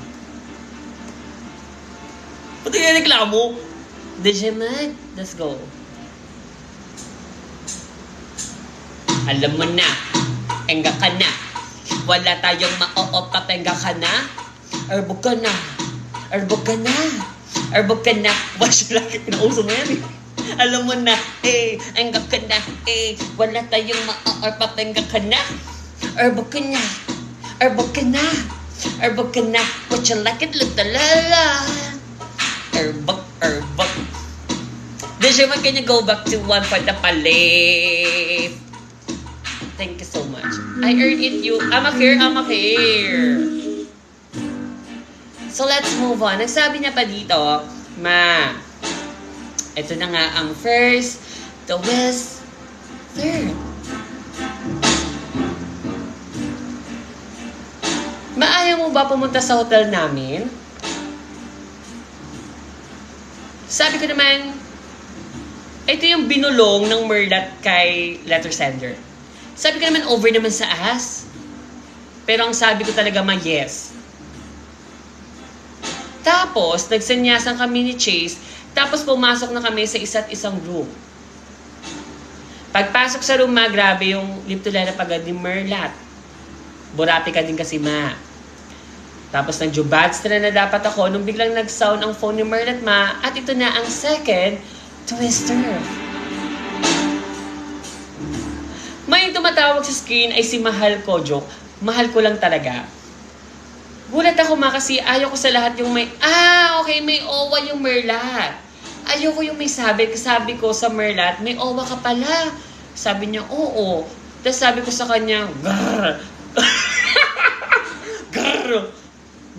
Pati yung reklamo. Dejamin, let's go. Alam mo na. Enga ka na. Wala tayong ma-o-op-up. Enga ka na. Erbog ka na. Erbog ka na. Erbog ka na. Wash lang. Pinauso mo yan eh. Alam mo na, enga ka na, wala tayong ma-or-pap, enga ka na, erbog ka na, erbog ka na, erbog ka na, what you like it, lutalala, erbog. Dejamin, can you go back to one for the palit? Thank you so much. I earned it, you, I'm here. So let's move on. Nagsabi niya pa dito, ma, ito na nga ang first, the West, third. Maayaw mo ba pumunta sa hotel namin? Sabi ko naman, ito yung binulong ng Merlat kay letter sender. Sabi ko naman, over naman sa as. Pero ang sabi ko talaga, yes. Tapos, nagsanyasan kami ni Chase. Tapos, pumasok na kami sa isa't isang room. Pagpasok sa room, grabe yung lip to lalap agad ni Merlat. Burapi ka din kasi, ma. Tapos, nag-jubadstra na dapat ako nung biglang nag-sound ang phone ni Merlat, ma. At ito na ang second twister. May tumatawag sa screen ay si Mahal ko, joke. Mahal ko lang talaga. Gulat ako, ma, kasi ayaw ko sa lahat yung may, okay, may owa yung Merlat. Ayoko yung may sabi ko sa Merlat, may owa ka pala. Sabi niya, oo. Tapos sabi ko sa kanya, grrr. Grrr.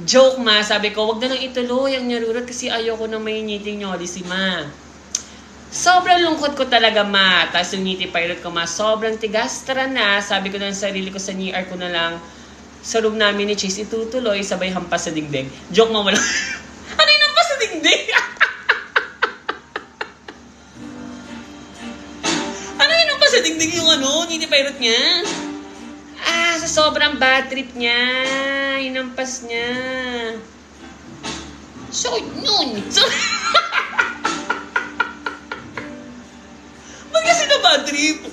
Joke, ma. Sabi ko, wag na lang ituloy ang nyarurot kasi ayoko na may nyiting nyoli si ma. Sobrang lungkot ko talaga, ma. Tapos yung niti pirate ko, ma, sobrang tigas. Tara na. Sabi ko na sa sarili ko, sa NIR ko na lang, sa room namin ni Chase, itutuloy, sabay hampas sa dingding. Joke, ma, wala. Ano yung hampas sa dingding? Ano yung hampas sa dingding yung niti pirate niya? Sa sobrang bad trip niya. Inampas niya. So, nun. Kasi na bad trip.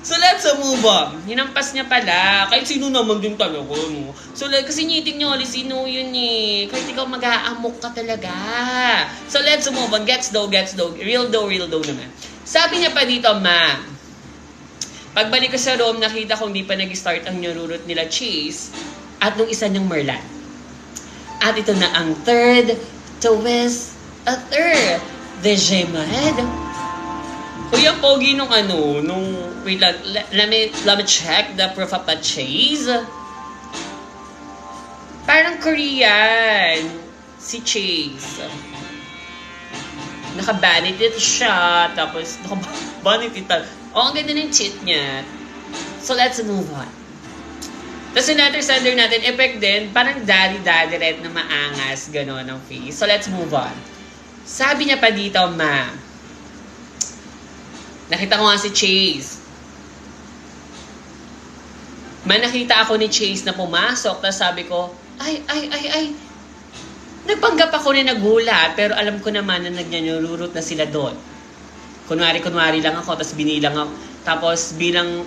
So, let's move on. Hinampas niya pala. Kahit sino naman din talaga, no? So, kasi nyiting niyo, sino yun eh. Kahit ikaw mag-aamok ka talaga. So, let's move on. Gets though. Real though naman. Sabi niya pa dito, ma. Pagbalik ko sa room, nakita kong di pa nag-start ang nyururot nila Chase at nung isa niyang Merlat. At ito na ang third twist. DJ Mahed. Kuya Pogi wait lang, let me check the proof of purchase. Parang Korean, si Chase. Naka-vanity siya, tapos naka-vanity ang ganda ng cheat niya. So, let's move on. Tapos yung letter sender natin, effect din, parang daddy red na maangas, gano'n ang face. So, let's move on. Sabi niya pa dito, ma. Nakita ko nga si Chase. Nakita ako ni Chase na pumasok. Tapos sabi ko, ay. Nagpanggap ako na nagulat. Pero alam ko naman na nagyanyururot na sila doon. Kunwari lang ako. Tapos binilang ako. Tapos bilang,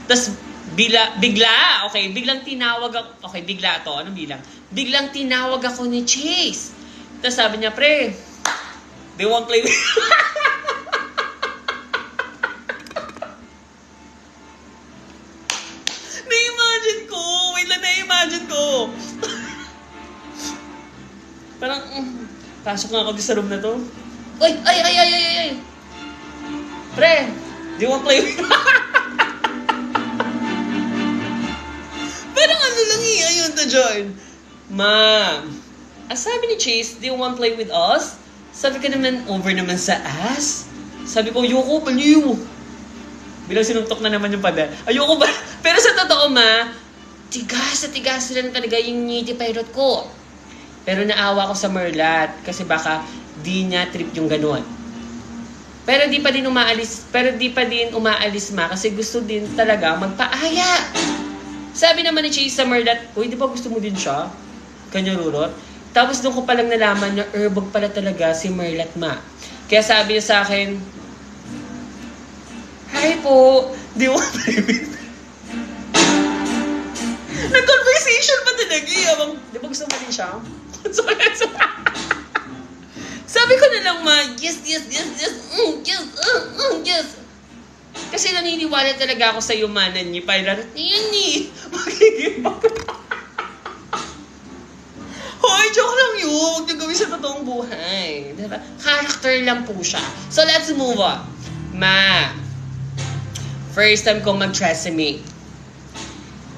Tapos bigla. Okay, biglang tinawag ako. Okay, bigla to. Anong bilang? Biglang tinawag ako ni Chase. Tapos sabi niya, pre, they won't play with Na-imagine ko. Parang, pasok nga ako sa room na to. Ay! Pre, do you want play with Parang lang ayun to join. Ma, sabi ni Chase, do you want play with us? Sabi ko naman, over naman sa ass. Sabi ko, ayoko, baliw. Bilang sinuntok na naman yung pada. Ayoko ba? Pero sa totoo, ma, tigas lang talaga yung niti pirate ko. Pero naawa ko sa Merlat kasi baka di niya trip yung ganun. Pero di pa din umaalis, ma, kasi gusto din talaga magpaaya. Sabi naman ni Chase sa Merlat, uy, di ba gusto mo din siya? Kanyarurot. Tapos doon ko palang nalaman na erbog pala talaga si Merlat, ma. Kaya sabi niya sa akin, hi po, di mo nag-conversation pa talaga eh. Di ba gusto mo din siya? Sabi ko na lang, ma, yes. Kasi naniniwala talaga ako sa yumanan niya. Parang, yan eh. Hoy, joke lang yun. Huwag niyo gawin sa totoong buhay. Diba? Character lang po siya. So, let's move on. Ma, first time kong mag-tresemme.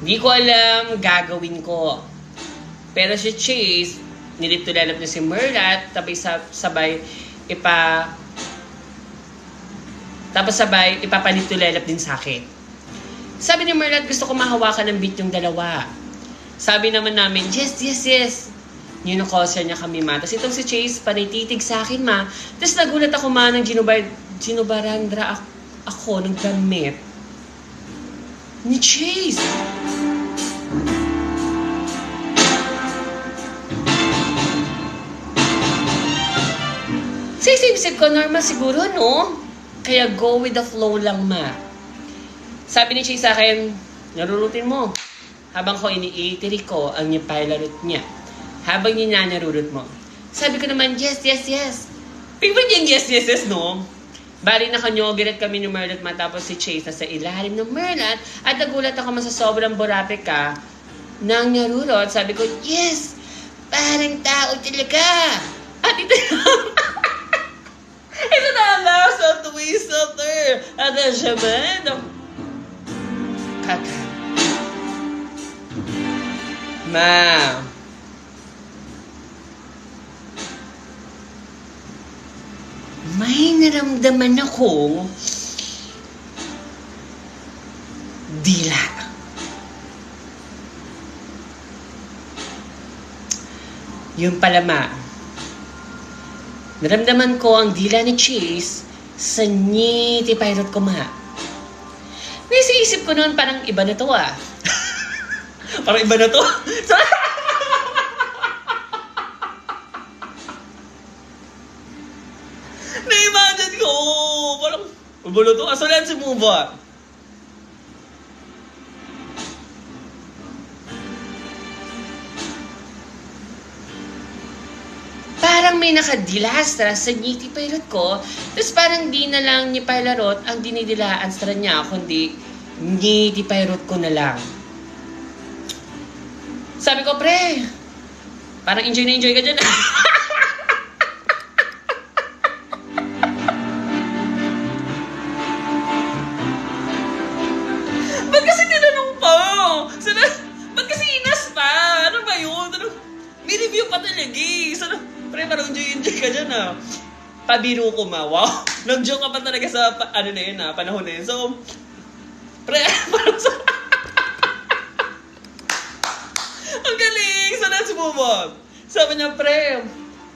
Hindi ko alam gagawin ko. Pero si Chase, nilip-tulalap niya si Merlat, tapos sabay ipapalit-tulalap din sa akin. Sabi ni Merlat, gusto ko mahawakan ng beat yung dalawa. Sabi naman namin, yes. Ninokosya niya kami, ma. Tapos itong si Chase, panititig sa akin, ma. Tapos nagulat ako, ma, nang ginubarandra ako ng damit ni Chase. Sa isip-isip ko, normal siguro, no? Kaya go with the flow lang, ma. Sabi ni Chase sa akin, narurutin mo. Habang ko iniitiri ko ang nipalarot niya. Habang ninanarurot mo. Sabi ko naman, yes, yes, yes. Favorite yung yes, yes, yes, no? Bali nakanyogirat kami ni Merlat matapos si Chase na sa ilalim ng Merlat at nagulat ako sa sobrang borapik ka nang narurot. Sabi ko, yes! Parang tao talaga! At ito ito na nga sa twister at siya man. Kaka. Ma. May naramdaman akong dila. Yung pala, ma. Naramdaman ko ang dila ni Chase sa ngiti pirate ko, ma. Nasa isip ko noon parang iba na to, ah. Parang iba na to. Na-imagine ko, parang, ubulo to. So, let's move on. Parang may nakadilastra sa ngiti pilot ko, tapos parang di na lang ni Pilarot ang dinidilaastra niya, kundi ngiti pilot ko na lang. Sabi ko, pre, parang enjoy na enjoy ka dyan. Ba't kasi tinanong pa? Ba't kasi inas pa? Ano ba yun? May review pa talaga eh. Pre, parang enjoy ka dyan ah. Pabiro ko, ma. Wow. Nag-joke ka pa talaga sa ano na yun ah, panahon na yun. So, pre, parang sa... Ang galing! So, let's move on. Sabi niya, pre,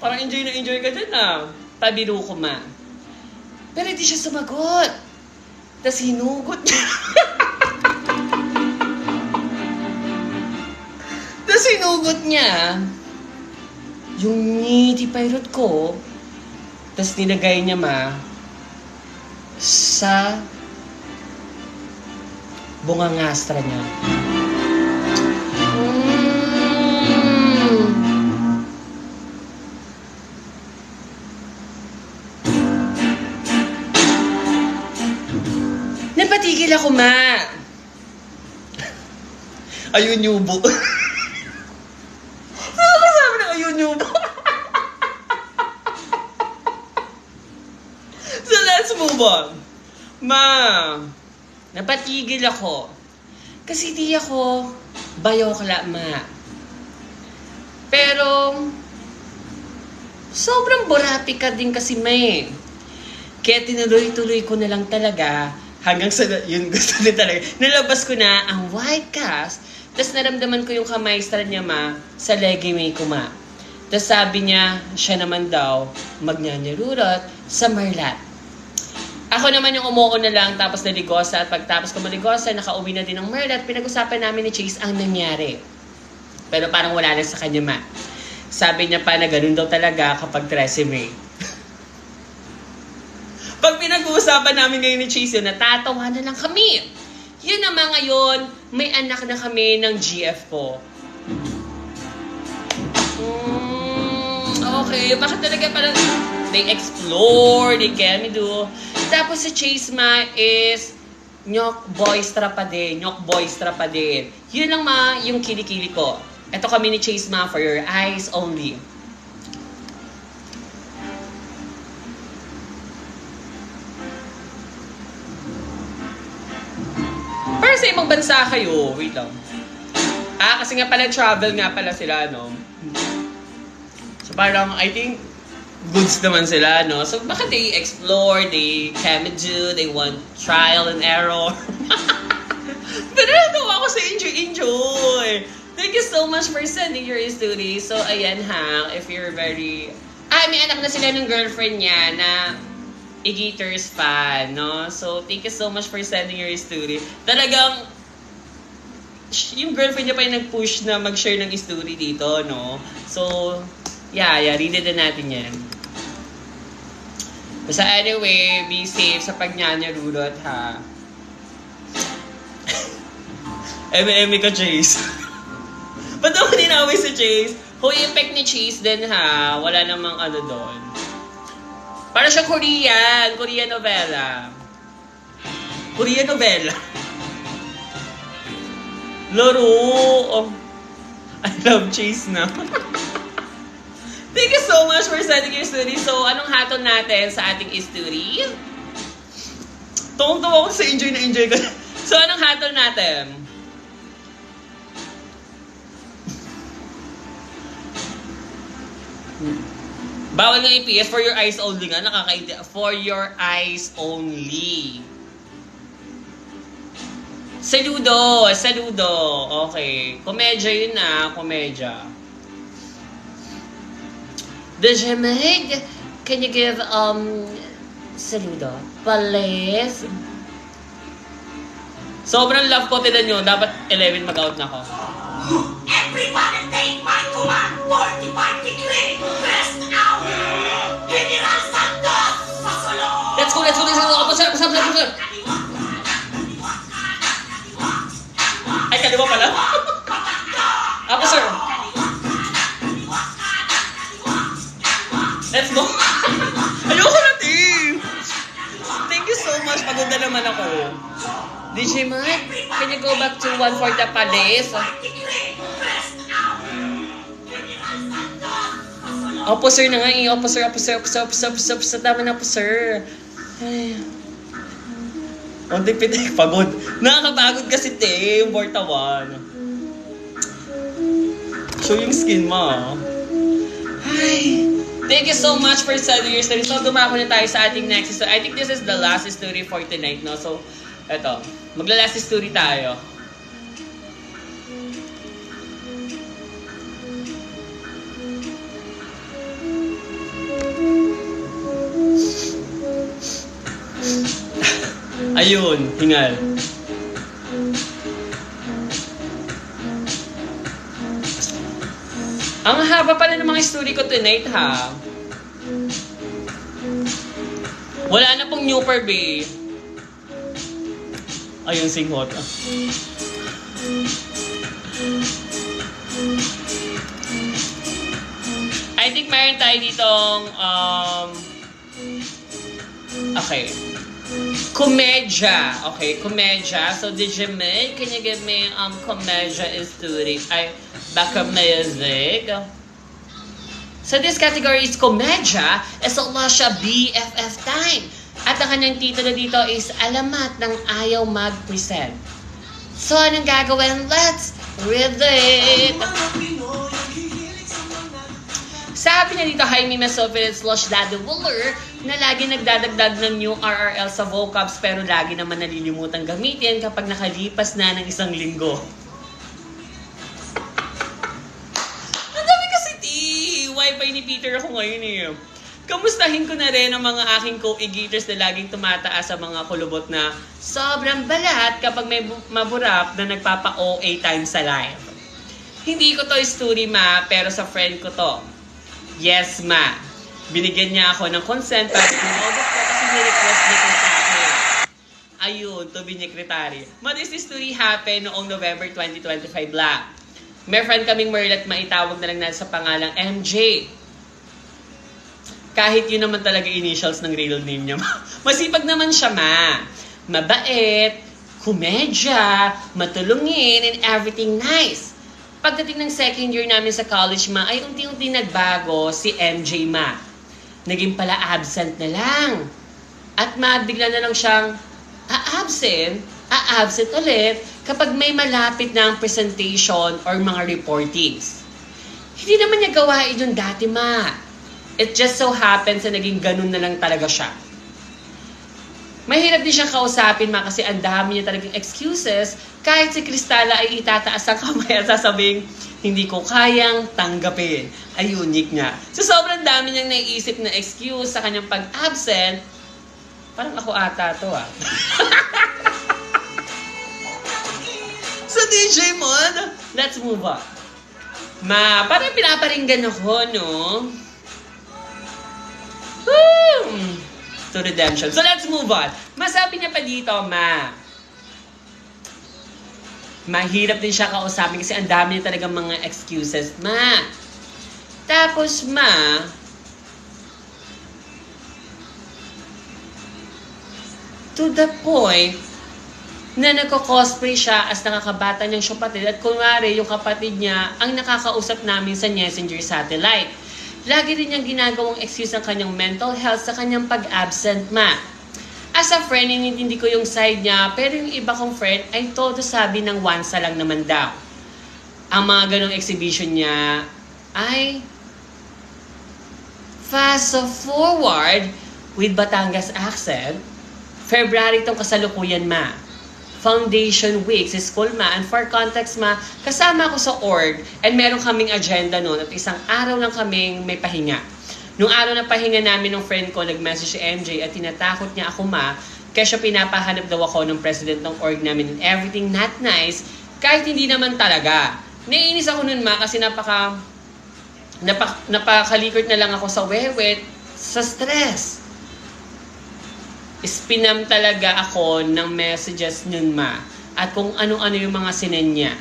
parang enjoy na enjoy ka dyan ah. Pabiro ko, ma. Pero hindi siya sumagot. Tapos hinugot niya. Tapos hinugot niya yung ngiti pirate ko, tapos nilagay niya, ma, sa bungangastra niya. Napatigil ako, ma. Ayun yubo. So, let's move on. Ma, napatigil ako. Kasi di ako bayokla, ma. Pero, sobrang borapi ka din kasi, ma. Kaya tinuloy-tuloy ko na lang talaga hanggang sa, yun gusto din talaga. Nalabas ko na ang white cast, tapos naramdaman ko yung kamaestra niya, ma, sa legime ko, ma. Tapos sabi niya, siya naman daw, magnanyarurot sa Merlat. Ako naman yung umuo na lang, tapos naligosa, at pagtapos ko maligosa, nakauwi na din ng Merlat, pinag-usapan namin ni Chase ang nangyari. Pero parang wala na sa kanya, ma. Sabi niya pa na ganun daw talaga kapag 13 May. Pag pinag-uusapan namin ngayon ni Chase yun, natatawa na lang kami. Yun naman ngayon, may anak na kami ng GF ko. Okay, bakit talaga parang they explore, they can do. Tapos si Chase, ma, is nyok boystra pa din. Yun lang, ma, yung kilikili ko. Ito kami ni Chase, ma, for your eyes only. Para sa ibang bansa kayo, wait lang. Kasi nga pala travel nga pala sila, no? So parang, I think, goods naman sila, no? So baka they explore, they can do, they want trial and error. Pero natawa ko sa enjoy. Thank you so much for sending your story. So ayan ha, if you're very... may anak na sila ng girlfriend niya na Igiters fan, no? So, thank you so much for sending your story. Talagang, yung girlfriend niya pa yung nag-push na mag-share ng story dito, no? So, yeah, read na natin yan. Basta anyway, be safe sa pagnyanyarurot ha. Eme ka, Chase. Ba't naman inaway si Chase? Who effect ni Chase din ha? Wala namang ano doon. Para siya Korean novela. Korean novela. Laro. Oh. I love Chase na. Thank you so much for sending your story. So, anong hatol natin sa ating story? Tuwang-tuwa ko sa enjoy na enjoy ko. So, anong hatol natin? Bawal ng EPS, for your eyes only nga. Nakakainti. For your eyes only. Saludo. Okay. Komedya yun na. Komedya. Dejemeg, can you give, saludo? Please? Sobrang love ko, tinan nyo. Dapat 11 mag-out na ako. Everybody take my command. 45 degree. Best out. General Santos. Pasulong. Let's go. Pasar. Ay, kaliwa pala. Sir. Let's go. Ayoko na, team. Thank you so much. Pagod na naman ako. DJ Mike, can you go back to 140 Palace? Opo, sir na nga. Opo, sir. Tama na po, sir. Ay. Ontik-pitik. Pagod. Nakakapagod kasi, team. Bortawan. Show yung skin mo. Ay. Thank you so much for sending your story. So, dumako na tayo sa ating next story. I think this is the last story for tonight, no? So, eto. Magla-last story tayo. Ayun, hingal. Ang haba pala ng mga story ko tonight, ha? Wala na pong new per bay. Ayun, singhot. I think mayroon tayo ditong, okay. Komedya. Okay, komedya. So, DJ May, can you give me, komedya story? Ay, baka music. So, this category is komedya. Wala siya BFF time. At ang kanyang titulo dito is Alamat ng Ayaw Mag-Present. So, anong gagawin? Let's read it! Sabi niya dito, Jaime Mesofil / Daddy Wooler na lagi nagdadagdag ng new RRL sa vocabs pero lagi naman nalilimutang gamitin kapag nakalipas na ng isang linggo. Ang dami kasi Wi-Fi ni Peter ako ngayon eh. Kamustahin ko na rin ang mga aking co-egaters na laging tumataas sa mga kulubot na sobrang balat kapag may maburap na nagpapa-OA time sa live. Hindi ko to story ma, pero sa friend ko to. Yes, ma. Binigyan niya ako ng consent para pinodot ko kasi ni-request niya ko sa akin. Ayun, to be secretary. Ma, this story happened noong November 2025 lang. May friend kaming Merlet, maitawag na lang natin sa pangalang MJ. Kahit yun naman talaga initials ng real name niya. Masipag naman siya, ma. Mabait, komedya, matulungin, and everything nice. Pagdating ng second year namin sa college, ma, ay unti-unti nagbago si MJ, ma. Naging pala absent na lang. At ma, bigla na lang siyang a-absent ulit kapag may malapit na ang presentation or mga reportings. Hindi naman niya gawain yun dati, ma. It just so happens na naging ganun na lang talaga siya. Mahirap din siyang kausapin, ma, kasi ang dami niya talagang excuses. Kahit si Cristala ay itataas ang kamay at sasabing, hindi ko kayang tanggapin. Ay, unique niya. So, sobrang dami niyang naiisip na excuse sa kanyang pag-absent. Parang ako ata to, ah. So, DJ Mon, let's move on. Ma, parang pinaparinggan ako, no? to redemption. So let's move on. Masabi niya pa dito, mahirap din siya kausapin kasi ang dami niya talagang mga excuses, Tapos, to the point na nagko-cosplay siya as nakakabata niyang kapatid at kunwari yung kapatid niya ang nakakausap namin sa Messenger satellite. Lagi rin niyang ginagawang excuse ang kanyang mental health sa kanyang pag-absent, As a friend, hindi ko yung side niya, pero yung iba kong friend ay todo sabi ng wansa lang naman daw. Ang mga ganong exhibition niya ay fast forward with Batangas accent. February itong kasalukuyan, Foundation Week sa school, and for context, kasama ako sa org and meron kaming agenda noon at isang araw lang kaming may pahinga. Nung araw na pahinga namin ng friend ko, nag-message si MJ at tinatakot niya ako, kaya siya pinapahanap daw ako ng president ng org namin and everything not nice, kahit hindi naman talaga. Naiinis ako nun, kasi napakalikot na lang ako sa wewet, sa stress. Spinam talaga ako ng messages nun, at kung ano-ano yung mga sinend niya.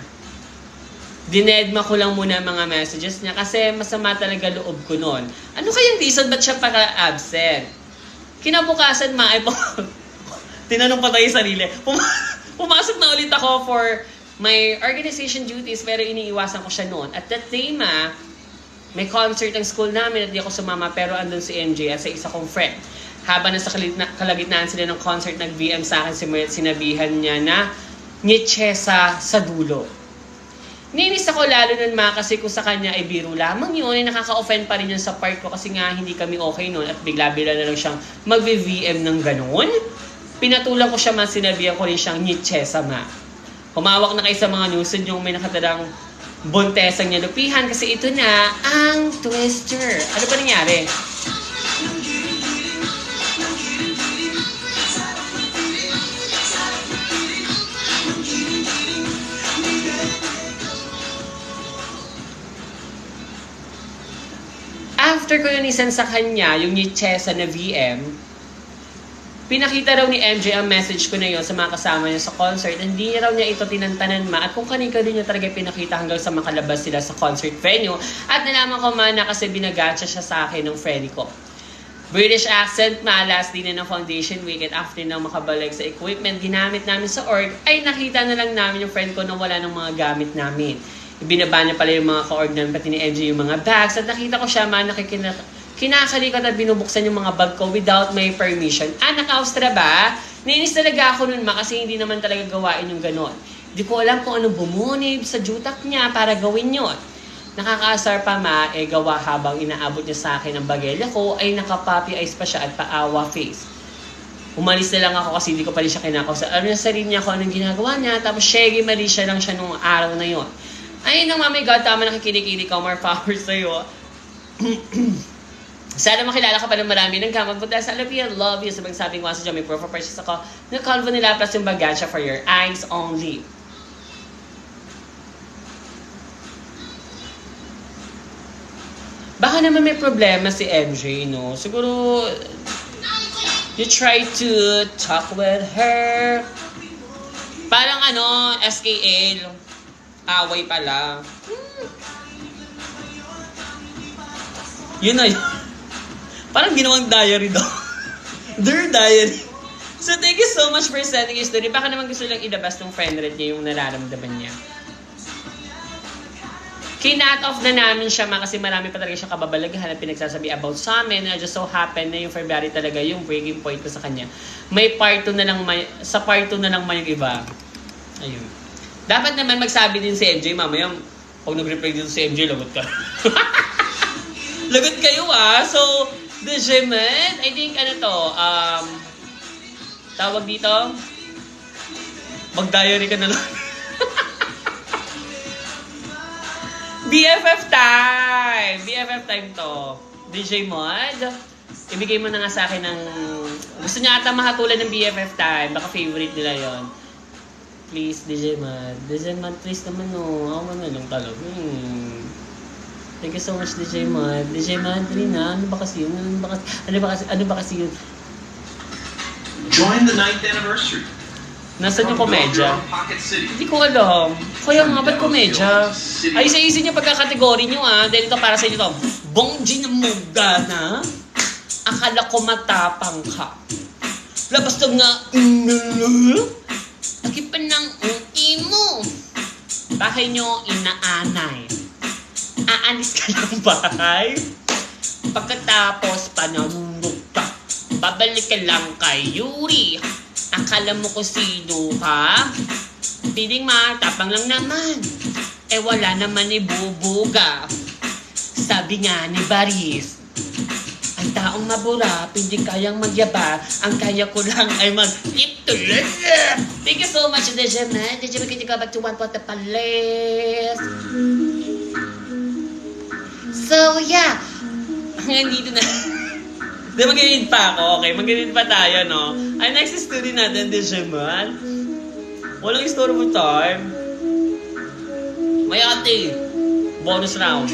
Dinedma ko lang muna mga messages niya kasi masama talaga loob ko nun. Ano kayang reason ba't siya absent? Kinabukasan, ay tinanong pa tayo sarili. Pumasok na ulit ako for my organization duties pero iniiwasan ko siya noon. At that day, may concert ang school namin at di ako sumama pero andun si MJ at sa isa kong friend. Habang nasa kalagitnaan sila ng concert, nag-VM sa akin si Mert, sinabihan niya na nyetsesa sa dulo. Ninis ako lalo nun, kasi kung sa kanya ay biro lamang yun, ay nakaka-offend pa rin yun sa part ko kasi nga hindi kami okay nun at bigla-bigla na lang siyang mag-VM ng ganun. Pinatulang ko siya, sinabihan ko rin siyang nyetsesa, Humawak na kayo sa mga news yung may nakatarang bontesang niya lupihan kasi ito na ang twister. Ano ba nangyari? After ko yun isend sa kanya, yung nyetsesa na VM, pinakita raw ni MJ ang message ko na yun sa mga kasama niya sa concert. Hindi raw niya ito tinantanan, at kung kanina niya talaga pinakita hanggang sa makalabas sila sa concert venue. At nalaman ko, na kasi binagatsa siya sa akin ng friend ko. British accent, last din na ng Foundation Week at after na makabalik sa equipment ginamit namin sa org, ay nakita na lang namin yung friend ko na wala ng mga gamit namin. Ibinaba niya pala yung mga ka-org namin, pati ni MJ yung mga bags. At nakita ko siya, kinakalikot at binubuksan yung mga bag ko without my permission. Naka-Austra ba? Nainis talaga ako nun, kasi hindi naman talaga gawain yung ganon. Di ko alam kung anong bumunib sa jutak niya para gawin yon. Nakakaasar pa, gawa habang inaabot niya sa akin ang bagelya ko, ay naka-puppy eyes pa siya at paawa face. Umalis na lang ako kasi hindi ko pa rin siya kinakausap. Alam niya sa rin niya kung anong ginagawa niya, tapos shaggy mali siya lang siya nung araw na yon. Ay, nang my God, tama nakikinig-kinig ka, more powers sa'yo. Sana makilala ka pa ng marami ng kamag. But that's I love you. Sabang sabing ko sa dyan, may proof of purchase ako. Nag-Calvo nila plus yung bagansya for your eyes only. Baka naman may problema si MJ, no? Siguro, you try to talk with her. Parang SKL. Away pala. Yun na yun. Parang ginawang diary daw. Their diary. So thank you so much for sending your story. Baka naman gusto lang ilabas ng friend red niya yung nararamdaman niya. Kinat off na namin siya, kasi marami pa talaga siya kababalaghan at pinagsasabi about sa amin. Na just so happen na yung February talaga yung breaking point ko sa kanya. May part 2 na lang, sa part 2 na lang yung iba. Ayun. Dapat naman magsabi din si MJ, mamaya, pag nag-reply dito si MJ, lagot ka. Lagot kayo So, the Gemen, I think, tawag dito, mag-diary ka na lang. BFF time! BFF time to. DJ Mod, ibigay mo na nga sa akin ng, gusto niya ata mahatulan ng BFF time, baka favorite nila yon. Please, DJ Mod. DJ Mod, please naman, Ako na lang talaga. Thank you so much, DJ Mod. DJ Mod, rin Ano ba kasi yun? Ano ba kasi yun? Join the 9th anniversary. Nasaan yung komedya? Pocket City. Hindi ko alam. Kaya nga, ba't komedya? Ay, isa-isin niyo pagkakategory niyo Dahil ito para sa inyo to. Bongji na muga na. Akala ko matapang ka. Labas to nga. Laki pa ng imo. Bahay niyo inaanay. Aalis ka ng bahay. Pagkatapos, pananunod ka. Babalik ka lang kay Yuri. Akala mo ko sino ka? Piling matapang lang naman. Wala naman ni Bubuga. Sabi nga ni Baris, ang taong mabura, hindi kayang magyaba. Ang kaya ko lang ay mag-lip to lip. Thank you so much, Dejaman. Dejaman, can you go back to One Pot the Palace? So, yeah. Hanggang dito na. Di, mag-read pa ako. Okay, mag-read pa tayo, no? Ay, next story natin, Dejaman. Walang story mo time. May ate. Bonus round.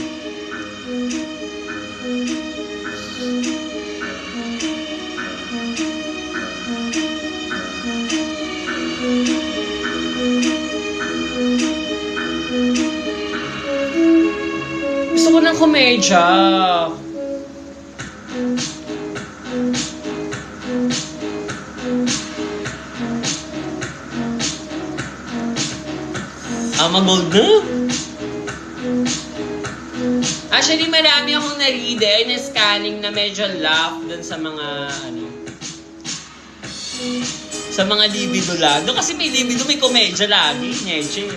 Gusto ko ng komedya. Gold na? Actually, marami akong na-read na-scanning na medyo laugh dun sa mga, sa mga libido lang. Doon kasi may libido, may komedya lagi. Nyeche.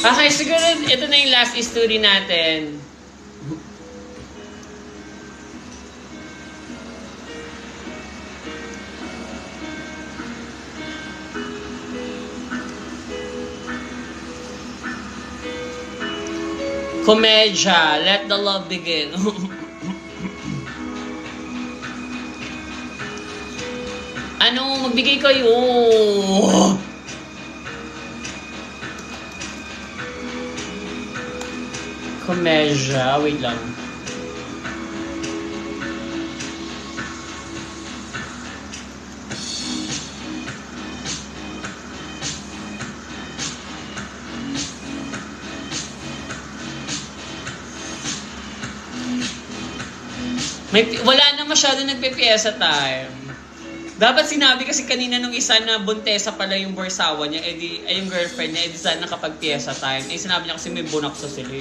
Okay, siguro ito na yung last story natin. Komedya, let the love begin. Ano, magbigay kayo. Komedya, wait lang. Wala na masyado nagpipiyesa time. Dapat sinabi kasi kanina nung isa na buntesa pala yung borsawa niya, ay yung girlfriend niya, sana nakapag-piyesa time. Sinabi niya kasi may bunak sa sila.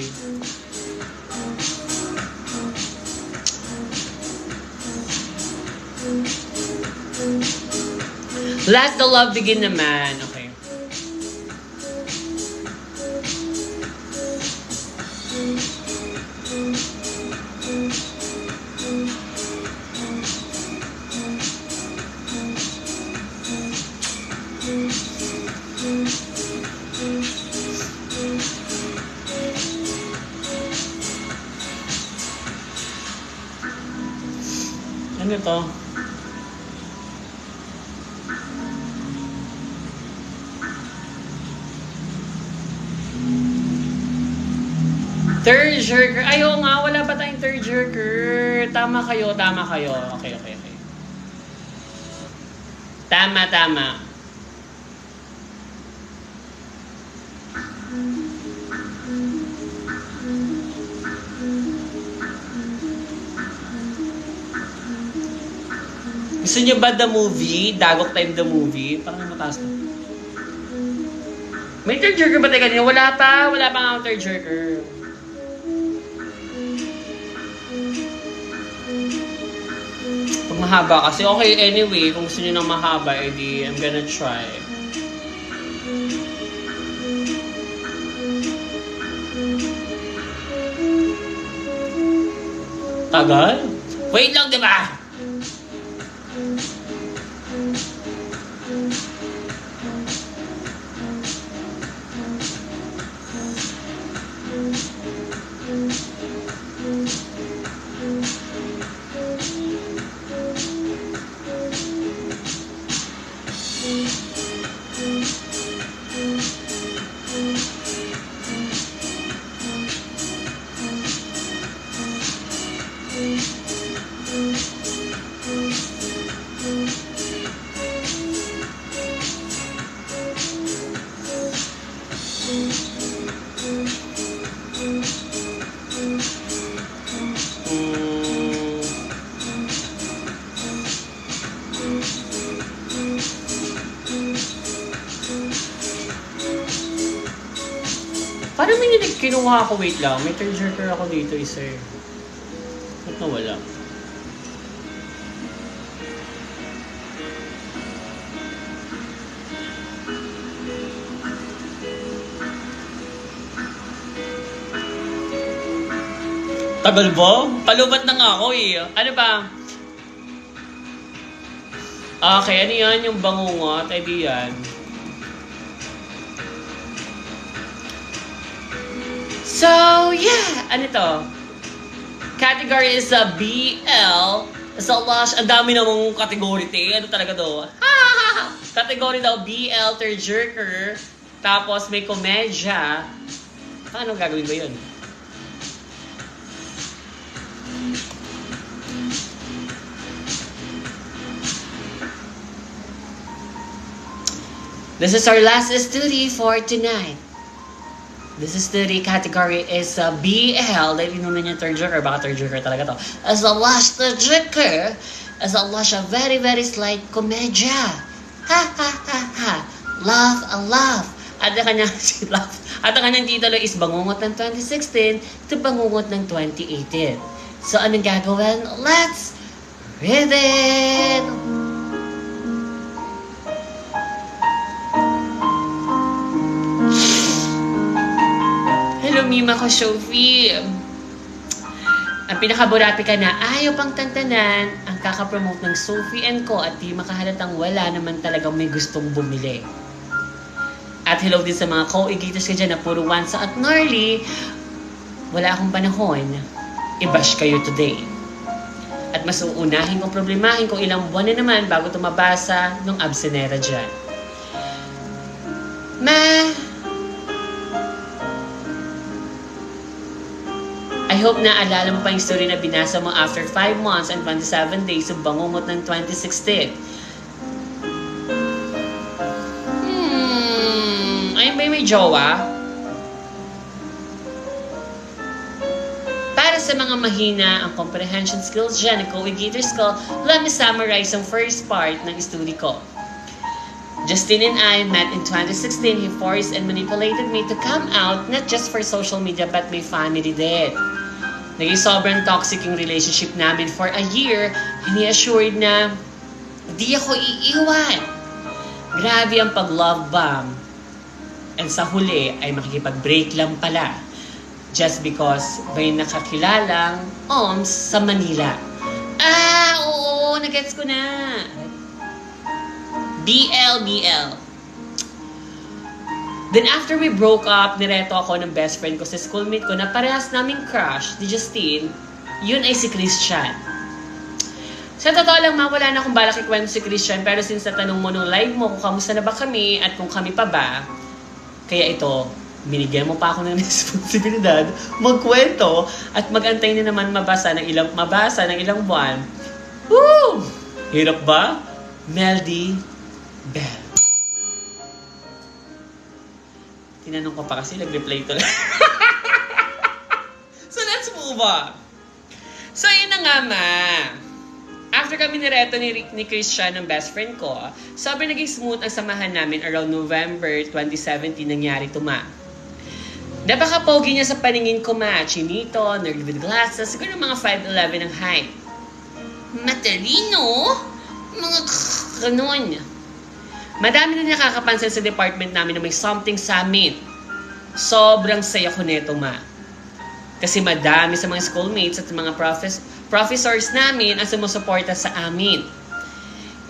Let the love begin naman. Okay. Ano to? Third jerker. Ayaw nga, wala pa tayong third jerker. Tama kayo. Okay. Tama. Gusto niyo ba the movie? Dagok Time the movie? Parang mataas na. May third jerker ba tayo kanina? Wala pa nga ang third jerker. Pag mahaba kasi, okay, anyway, kung gusto niyo ng mahaba, edi I'm gonna try. Tagal? Wait lang, diba? Parang may kinuha ako, wait lang. May tearjerker ako dito isa eh. Ba't nawala? Tagal ba? Palubat na nga ako eh. Ano ba? Okay, ano yan? Yung bangungot? Ay di yan. So, yeah. Ano to? Category is a BL. So, ang dami namang category, te. Ano talaga to? Category daw, BL, tearjerker. Tapos may komedya. Paano gagawin ba yun? This is our last study for tonight. This study category is BL. Dahil inuna niya tearjerker. Baka tearjerker talaga to. As a last tearjerker, as a last a very, very slight komedya. Ha, ha, ha, ha. Laugh, a laugh. At ang kanyang laugh. At ang kanyang titulo is Bangungot ng 2016 to Bangungot ng 2018. So, anong gagawin? Let's read it! Hello, Mima ko, Sophie. Ang pinakaburati ka na ayaw pang tantanan ang kakapromote ng Sophie & Co. at di makahalatang wala naman talagang may gustong bumili. At hello din sa mga co-egators ka dyan na puro Wansa at Gnarly. Wala akong panahon. I-bash kayo today. At mas uunahin kong problemahin kung ilang buwan na naman bago tumabasa ng absenera dyan. I hope na alala mo pa yung story na binasa mo after 5 months and 27 days sa bangungot ng 2016. Ayun ba may jowa? Para sa mga mahina ang comprehension skills dyan, ang co-egators ko, let me summarize ang first part ng story ko. Justin and I met in 2016. He forced and manipulated me to come out, not just for social media, but my family did. Naging sobrang toxic yung relationship namin for a year, and he assured na di ako iiwan. Grabe ang pag-love bomb. And sa huli ay makikipag-break lang pala. Just because may nakakilalang OMS sa Manila. Oo, nagets ko na. BL. Then after we broke up, nireto ako ng best friend ko sa schoolmate ko na parehas naming crush, ni Justine, yun ay si Christian. Sa totoo lang, wala na akong balak ikwento si Christian, pero since natanong mo nung live mo kung kamusta na ba kami at kung kami pa ba, kaya ito, binigyan mo pa ako ng responsibilidad, magkwento at magantay na naman mabasa ng ilang buwan. Woo! Hirap ba? Meldy Bell. Tinanong ko pa kasi, nag-reply to lang. So, let's move on. So, yun na nga, ma. After kami nireto ni Christian, ng best friend ko, sobrang naging smooth ang samahan namin around November 2017 nangyari to, ma. Napaka-pogi niya sa paningin ko, ma. Chinito, nerd with glasses, siguro mga 5'11 ang height. Matalino? Mga kanon. Madami na nakakapansin sa department namin na may something sa amin. Sobrang saya ko neto, ma. Kasi madami sa mga schoolmates at mga professors namin ang sumusuporta sa amin.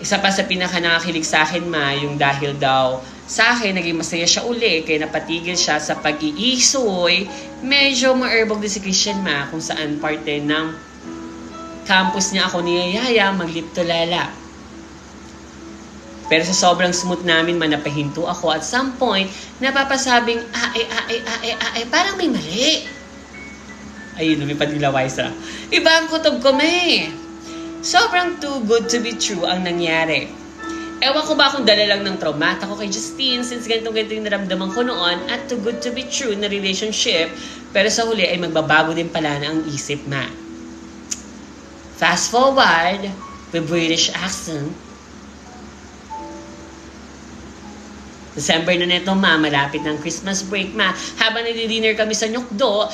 Isa pa sa pinaka-nakakilig sa akin, ma, yung dahil daw sa akin, naging masaya siya uli, kaya napatigil siya sa pag-iisoy. Medyo ma-erbog din si Christian, ma, kung saan parte ng campus niya ako niyayaya maglip-tulala. Pero sa sobrang smooth namin, napahinto ako at some point, napapasabing, parang may mali. Ayun, lumipad nila Waisa. Iba ang kutob ko, me. Sobrang too good to be true ang nangyari. Ewan ko ba kung dala lang ng traumata ko kay Justine since ganito yung naramdaman ko noon at too good to be true na relationship, pero sa huli ay magbabago din pala na ang isip, ma. Fast forward, with British accent, December na neto, ma. Malapit ng Christmas break, ma. Habang nadi-dinner kami sa Nyukdo,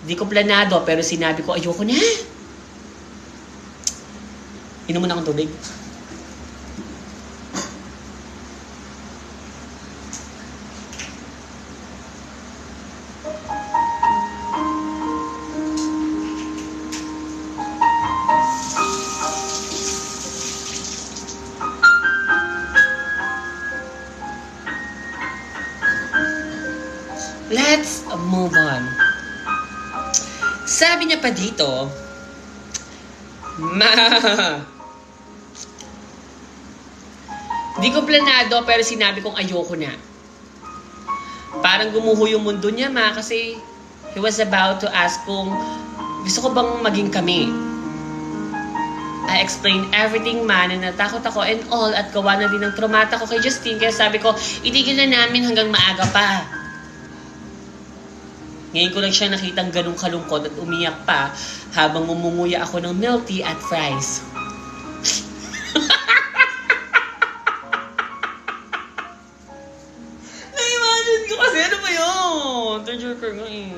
di ko planado, pero sinabi ko, ayoko na. Inom mo na akong tubig. Let's move on. Sabi niya pa dito, di ko planado pero sinabi kong ayoko na. Parang gumuho yung mundo niya, ma, kasi he was about to ask kung gusto ko bang maging kami. I explained everything, ma, na natakot ako and all at gawa na din ng traumata ko kay Justine. Kaya sabi ko, itigil na namin hanggang maaga pa. Ngayon ko lang siya nakitang ganung kalungkot at umiyak pa habang umunguya ako ng milk tea at fries. Na-imagine ko kasi ano ba yun? Joker nga eh.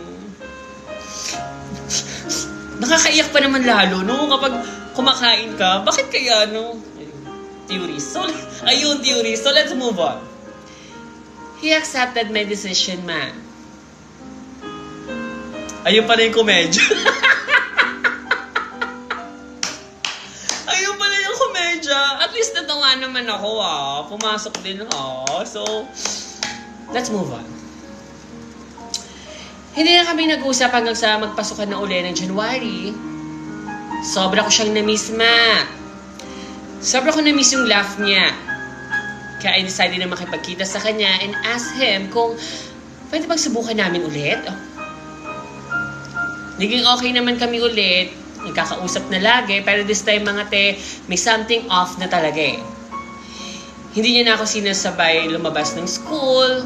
Nakakaiyak pa naman lalo, no? Kapag kumakain ka, bakit kaya, no? Theories. Theories. So, let's move on. He accepted my decision, ma. Ayun pala yung komedya. Ayun pala yung komedya. At least natawa naman ako, Pumasok din, So, let's move on. Hindi na kami nag-usap hanggang sa magpasukan na uli ng January. Sobra ko siyang na-miss, ma. Sobra ko na-miss yung laugh niya. Kaya I decided na makipagkita sa kanya and ask him kung pwede bang subukan namin ulit. Naging okay naman kami ulit. Nagkakausap na lagi. Pero this time, mga te, may something off na talaga eh. Hindi niya na ako sinasabay lumabas ng school.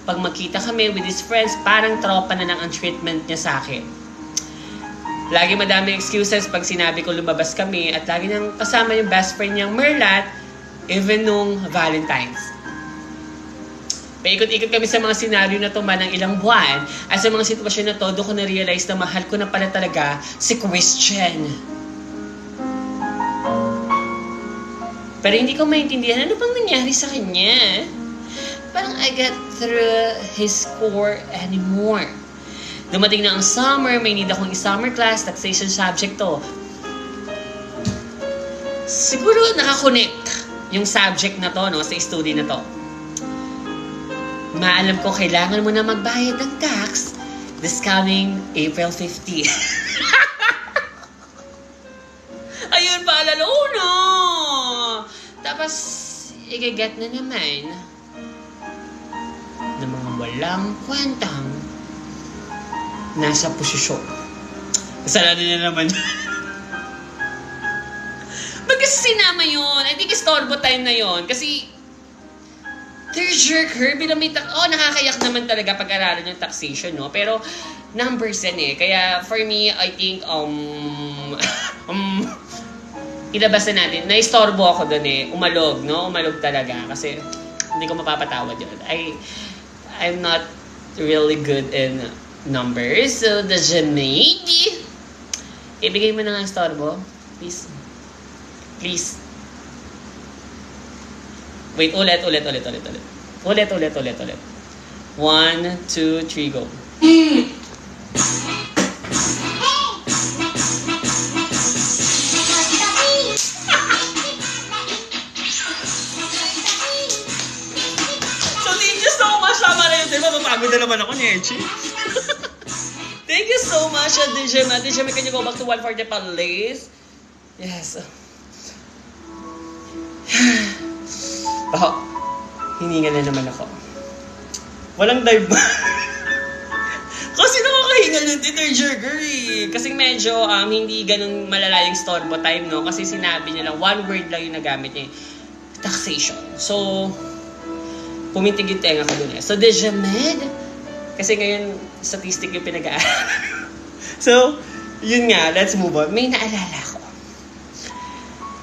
Pag makita kami with his friends, parang tropa na lang ang treatment niya sa akin. Lagi madaming excuses pag sinabi ko lumabas kami at lagi niyang kasama yung best friend niyang Merlat even nung Valentine's. Paikot-ikot kami sa mga senaryo na to man ng ilang buwan at sa mga sitwasyon na to, doon ko na-realize na mahal ko na pala talaga si Christian. Pero hindi ko maintindihan ano bang nangyari sa kanya. Parang I got through his core anymore. Dumating na ang summer, may need akong summer class, taxation subject to. Siguro nakakonect yung subject na to, no, sa study na to. Maalam ko, kailangan mo na magbayad ng tax this coming April 15. Ayun, paalala, no! Tapos, i-get na naman ng mga walang kwentang nasa posisyon. Kasalanan niya naman. Ba't kasi sinama yun? I think istorbo time na yun. Kasi, tearjerker, bilang may nakakayak naman talaga pag-aralan yung taxation, no? Pero, numbers yan eh. Kaya, for me, I think, ilabas na natin. Naistorbo ako doon eh. Umalog, no? Umalog talaga. Kasi, hindi ko mapapatawad yun. I'm not really good in numbers. So, the Janaid, ibigay mo na nga istorbo. Please. Please. Wait, ulit. 1, 2, 3, go. So, thank you so much. Tama na yun. Diba, mapagod na naman ako ni Echi. Thank you so much, DJ Ma. DJ Ma, can you go back to 140 Palace? Yes. Hininga na naman ako. Walang dive ba? Kasi nakakahinga ng tearjerker eh. Kasi medyo hindi ganun malala yung storbo time, no? Kasi sinabi niya lang, one word lang yung nagamit niya. Taxation. So, pumintig yung tenga ko dun eh. So, Dejamed. Kasi ngayon, statistic yung pinag-aaral. So, yun nga, let's move on. May naalala ko.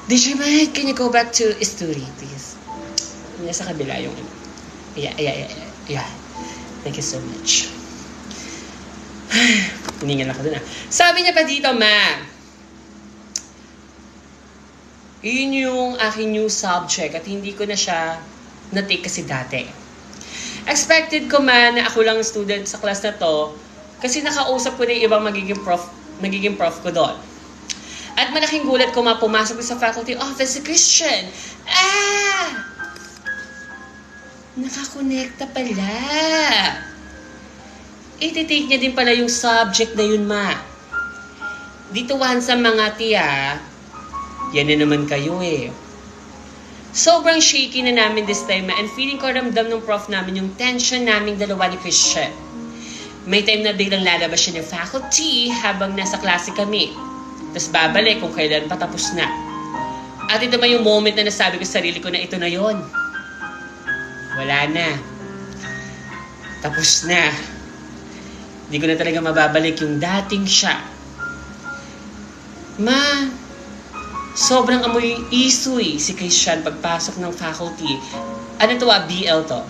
Dejamed, can you go back to story, please? Nasa kabila yung ano. Yeah. Thank you so much. Hiningal ako dun Sabi niya pa dito, ma. Yun yung aking new subject at hindi ko na siya na-take kasi dati. Expected ko man na ako lang student sa class na to kasi nakausap ko na yung ibang magiging prof ko doon. At malaking gulat ko pumasok ko sa faculty office si Christian. Nakakonekta pala. Iti-take niya din pala yung subject na yun, ma. Dituwan sa mga tiya, yan na naman kayo eh. Sobrang shaky na namin this time, ma, and feeling ko ramdam ng prof namin yung tension naming dalawa ni Christian. May time na biglang lalabas siya ng faculty habang nasa klase kami. Tapos babalik kung kailan patapos na. At ito man yung moment na nasabi ko sa sarili ko na ito na yon. Wala na. Tapos na. Hindi ko na talaga mababalik yung dating siya. Ma, sobrang amoy isoy si Christian pagpasok ng faculty. Ano to BL to.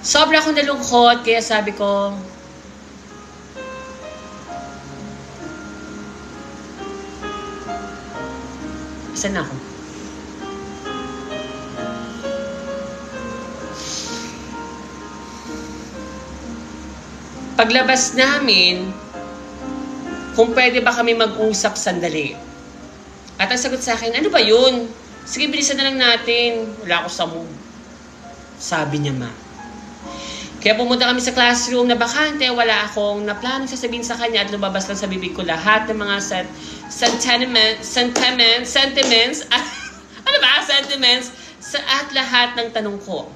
Sobra akong nalungkot, kaya sabi ko, saan ako? Paglabas namin, kung pwede ba kami mag-usap sandali. At ang sagot sa akin, ano ba yun? Sige, bilisan na lang natin. Wala ako sa mood. Sabi niya, ma. Kaya pumunta kami sa classroom na bakante, wala akong naplanong sasabihin sa kanya at lumabas lang sa bibig ko lahat ng mga sentiments, at lahat ng tanong ko.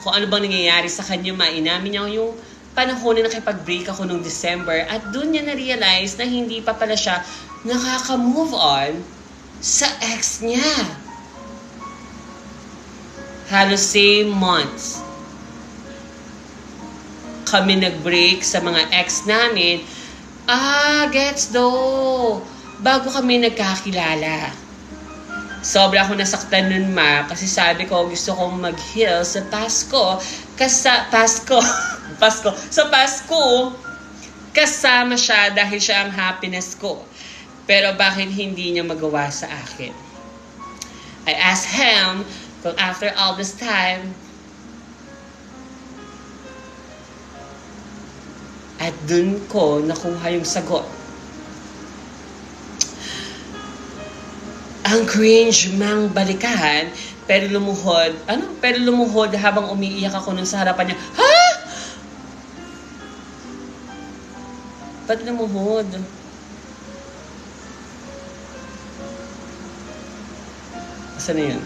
Kung ano bang nangyayari sa kanya, ma, inamin niya yung panahon na nakipag-break ako nung December at doon niya na-realize na hindi pa pala siya nakaka-move on sa ex niya. Halos same months kami nag-break sa mga ex namin. Gets do. Bago kami nagkakilala. Sobra ako nasaktan nun, ma, kasi sabi ko gusto kong mag-heal sa Pasko. Sa Pasko, kasama siya dahil siya ang happiness ko. Pero bakit hindi niya magawa sa akin? I asked him kung after all this time, at dun ko nakuha yung sagot. Ang cringe mang balikan, pero lumuhod habang umiiyak ako nun sa harapan niya. Ha? Ba't lumuhod? Saan na yun?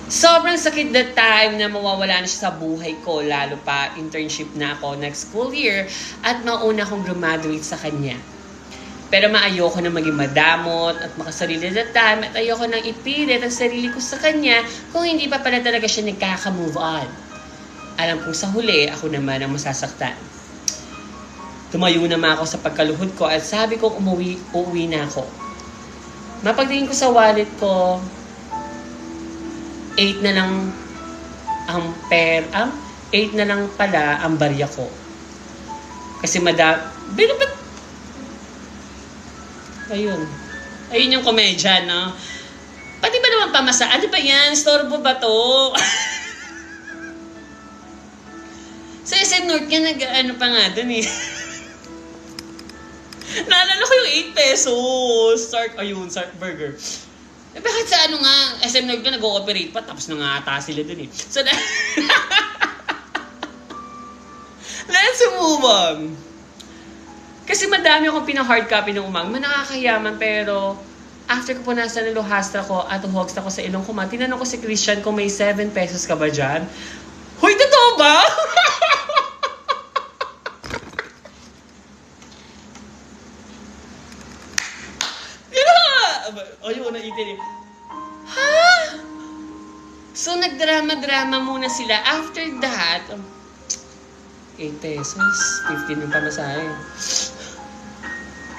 Sobrang sakit that time na mawawala na siya sa buhay ko, lalo pa internship na ako next school year at mauna akong graduate sa kanya. Pero ayoko na maging madamot at makasarili that time at ayoko nang ipilit ang sarili ko sa kanya kung hindi pa pala talaga siya nagkaka-move on. Alam kong sa huli, ako naman ang masasaktan. Tumayo naman ako sa pagkaluhod ko at sabi kong uuwi na ako. Mapagtingin ko sa wallet ko, 8 na lang ang 8 na lang pala ang barya ko. Kasi Ayun yung komedya, no? Pati ba naman pamasa? Ano ba yan? Storbo ba to? Sa SM North ka pa nga dun eh. Naalala ko yung 8 pesos. Start burger. Bakit sa SM North ka nag-ooperate pa? Tapos na nga ata sila dun eh. So, let's move on. Kasi madami akong pinaka-hard copy ng nakakayaman, pero after ko punasan ng Lohastra ko at huwags ako sa ilong ko, tinanong ko si Christian kung may 7 pesos ka ba dyan. Hoy, totoo ba? Ayun, naitin eh. Ha? So, nagdrama-drama muna sila. After that, 8 pesos, 15 yung pamasahe.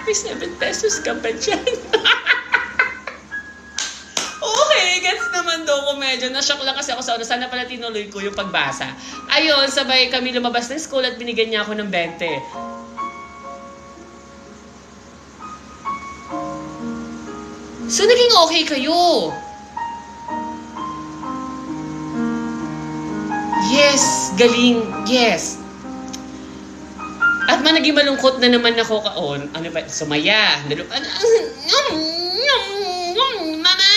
May 7 pesos ka pa dyan. Okay, gets na naman daw ko medyo na-shock lang kasi ako sa una. Sana pala tinuloy ko yung pagbasa. Ayun, sabay kami lumabas ng school at binigyan niya ako ng 20. So, naging okay kayo. Yes, galing. Yes. At naging malungkot na naman ako kaon. Ano ba? Sumaya. Mama!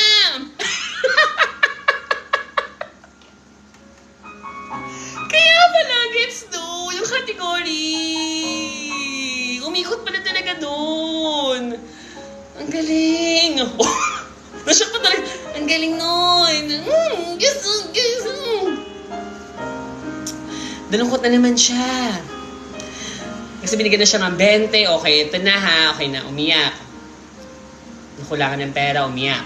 Kaya pala, gets do, yung category. Umikot pala talaga doon. Ang galing. Nashock pa talaga. Ang galing nun. Yes. Dalungkot na naman siya. Kasi binigyan na siya ng 20. Okay, ito na ha. Okay na, umiyak. Nakulangan ng pera, umiyak.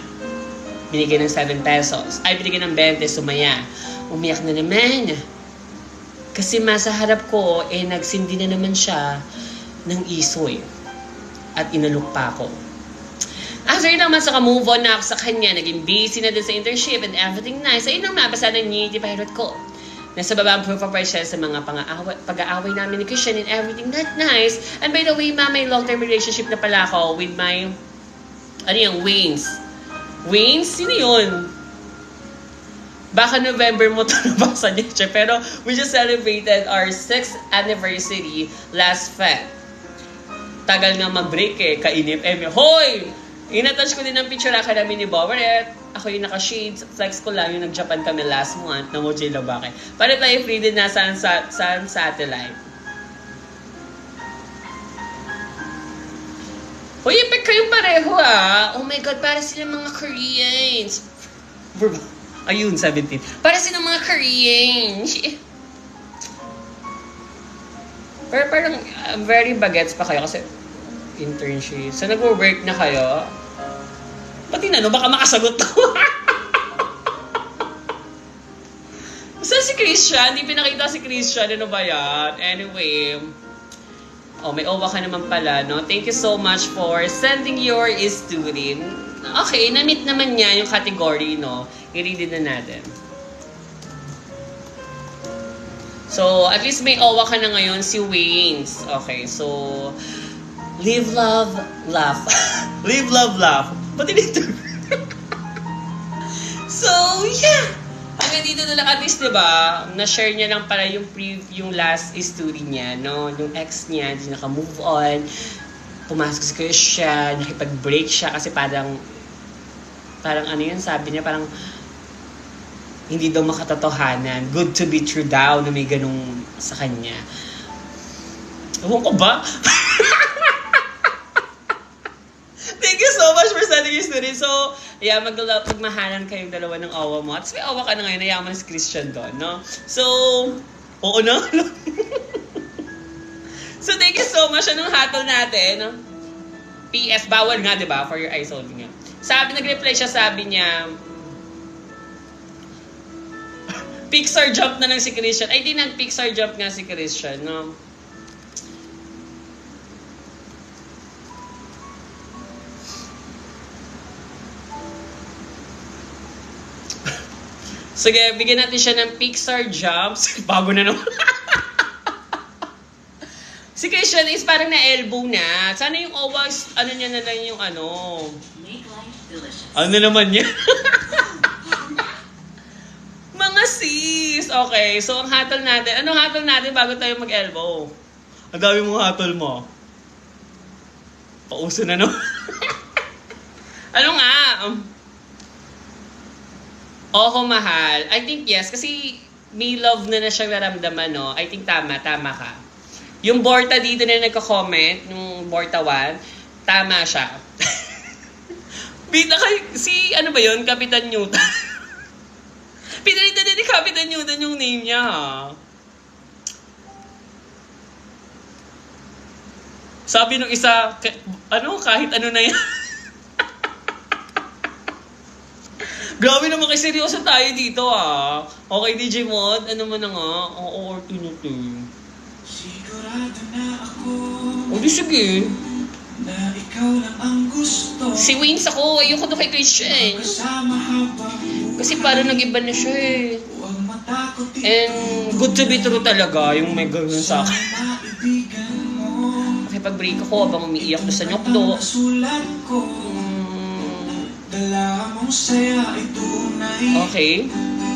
Binigyan ng 7 pesos. Ay, binigyan ng 20, sumaya. Umiyak na naman. Kasi sa harap ko, nagsindi na naman siya ng isoy. At inalok pa ako. After naman sa move on na ako sa kanya, naging busy na din sa internship and everything nice. Ayun ang mabasa ng Nitty Pirate ko. Nasa baba ang proof of siya sa mga pag-aaway namin ni Christian and everything not nice. And by the way, may long-term relationship na pala ako with my, Waynes. Waynes? Sino yun? Baka November mo ito nabasa niya siya. Pero we just celebrated our 6th anniversary last Feb. Tagal nga mag-break kainip. Hoy! Inatouch ko din ang picture ka namin ni Bobaret. Ako yung naka-shades. Flex ko lang yung nag-Japan kami last month na Moji Labake. Para tayo free din na saan satellite. Uy, epic kayong pareho Oh my God, para silang mga Koreans. Ayun, 17. Para silang mga Koreans. Pero parang very bagets pa kayo kasi internship. So, nag-work na kayo? Pati na, baka makasagot to. Saan si Christian? Hindi pinakita si Christian. Ano ba yan? Anyway. May owa ka naman pala, no? Thank you so much for sending your student. Okay, na-meet naman niya yung category, no? I-read na natin. So, at least may owa ka na ngayon, si Waynes. Okay, so live, love, laugh. Live, love, laugh. Ba't dito? So, yeah. Hanggang dito na lang at least, diba? Na-share niya lang para yung last story niya, no? Yung ex niya, hindi naka-move on. Pumasok si Christian, nakipag-break siya kasi parang ano yun, sabi niya, parang hindi daw makatotohanan. Good to be true daw na may ganung sa kanya. Ewan ko ba? Thank you so much for sending your story. So, yeah, magmahalan kayong dalawa ng awa mo. At may awa ka na ngayon, nayaman si Christian doon, no? So, oo na. So, thank you so much. Anong hatol natin? PS, bawal nga, di ba? For your eyes only nga. Nag-reply siya, sabi niya, Pixar jump na lang si Christian. Ay, di nag-Pixar jump nga si Christian, no? Sige, bigyan natin siya ng Pixar jumps. Bago na naman. Si Christian is parang na-elbow na. Sana yung owas, niya na lang yung Make life delicious. Ano naman niya? Mga sis! Okay, so ang hatol natin. Anong hatol natin bago tayo mag-elbow? Ang dami mong hatol mo. Pauso na, no? Ano nga? Oo, mahal. I think yes, kasi may love na siyang naramdaman, no? I think tama ka. Yung Borta dito na nagko-comment, yung Borta 1, tama siya. Bita kay, ano ba yun? Kapitan Newton. Pinalitan na ni Kapitan Newton yung name niya, ha? Sabi nung isa, kahit ano na yan. Grabe naman kay seryoso tayo dito, ah. Okay, DJ Mod, ano mo na nga? Oo, or tinutin. Sigurado na ako O, di sige. na ikaw lang ang gusto. Si Waynes ako, ayoko to kay Christian. Kasama habang Kasi parang nag-iba na siya eh. Huwag matakot And good to be true talaga yung may ganun sa akin. kaibigan mo. Makipag-break ako habang umiiyak na sa nyokdo. Sulat ko, dala mong saya ay tunay. Okay.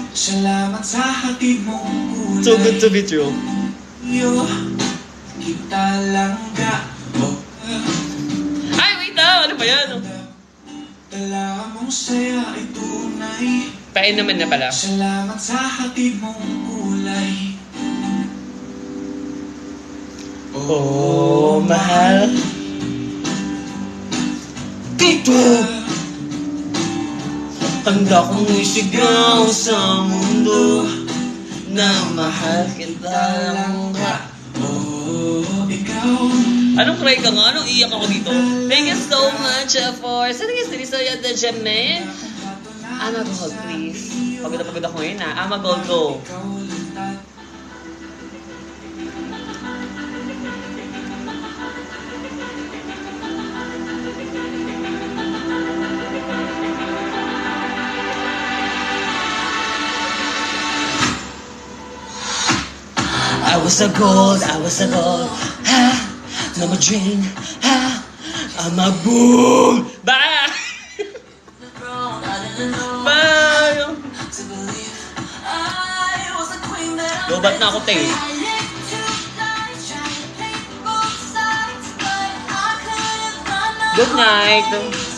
Salamat sa hatid mong kulay. So good to be true. Yo, kita lang ga. Ay, wait lang! Ano ba yan? Dala mong saya ay tunay. Pain naman na pala. Salamat sa hatid mong kulay. Oh, mahal. Dito! Handa kong isigaw sa mundo na mahal kita lang ka. Oh, ikaw. Anong cry ka nga? Anong iyak ako dito? Thank you so much for sending us this story at the gym, man. Ama Gold, please. Pagod na pagod ako ngayon ha. Ama Gold, go. Ikaw lang. I was a gold, ha, I'm a dream, ha, I'm a boom. Bye! Bye! Lobat na ako, te. Good night.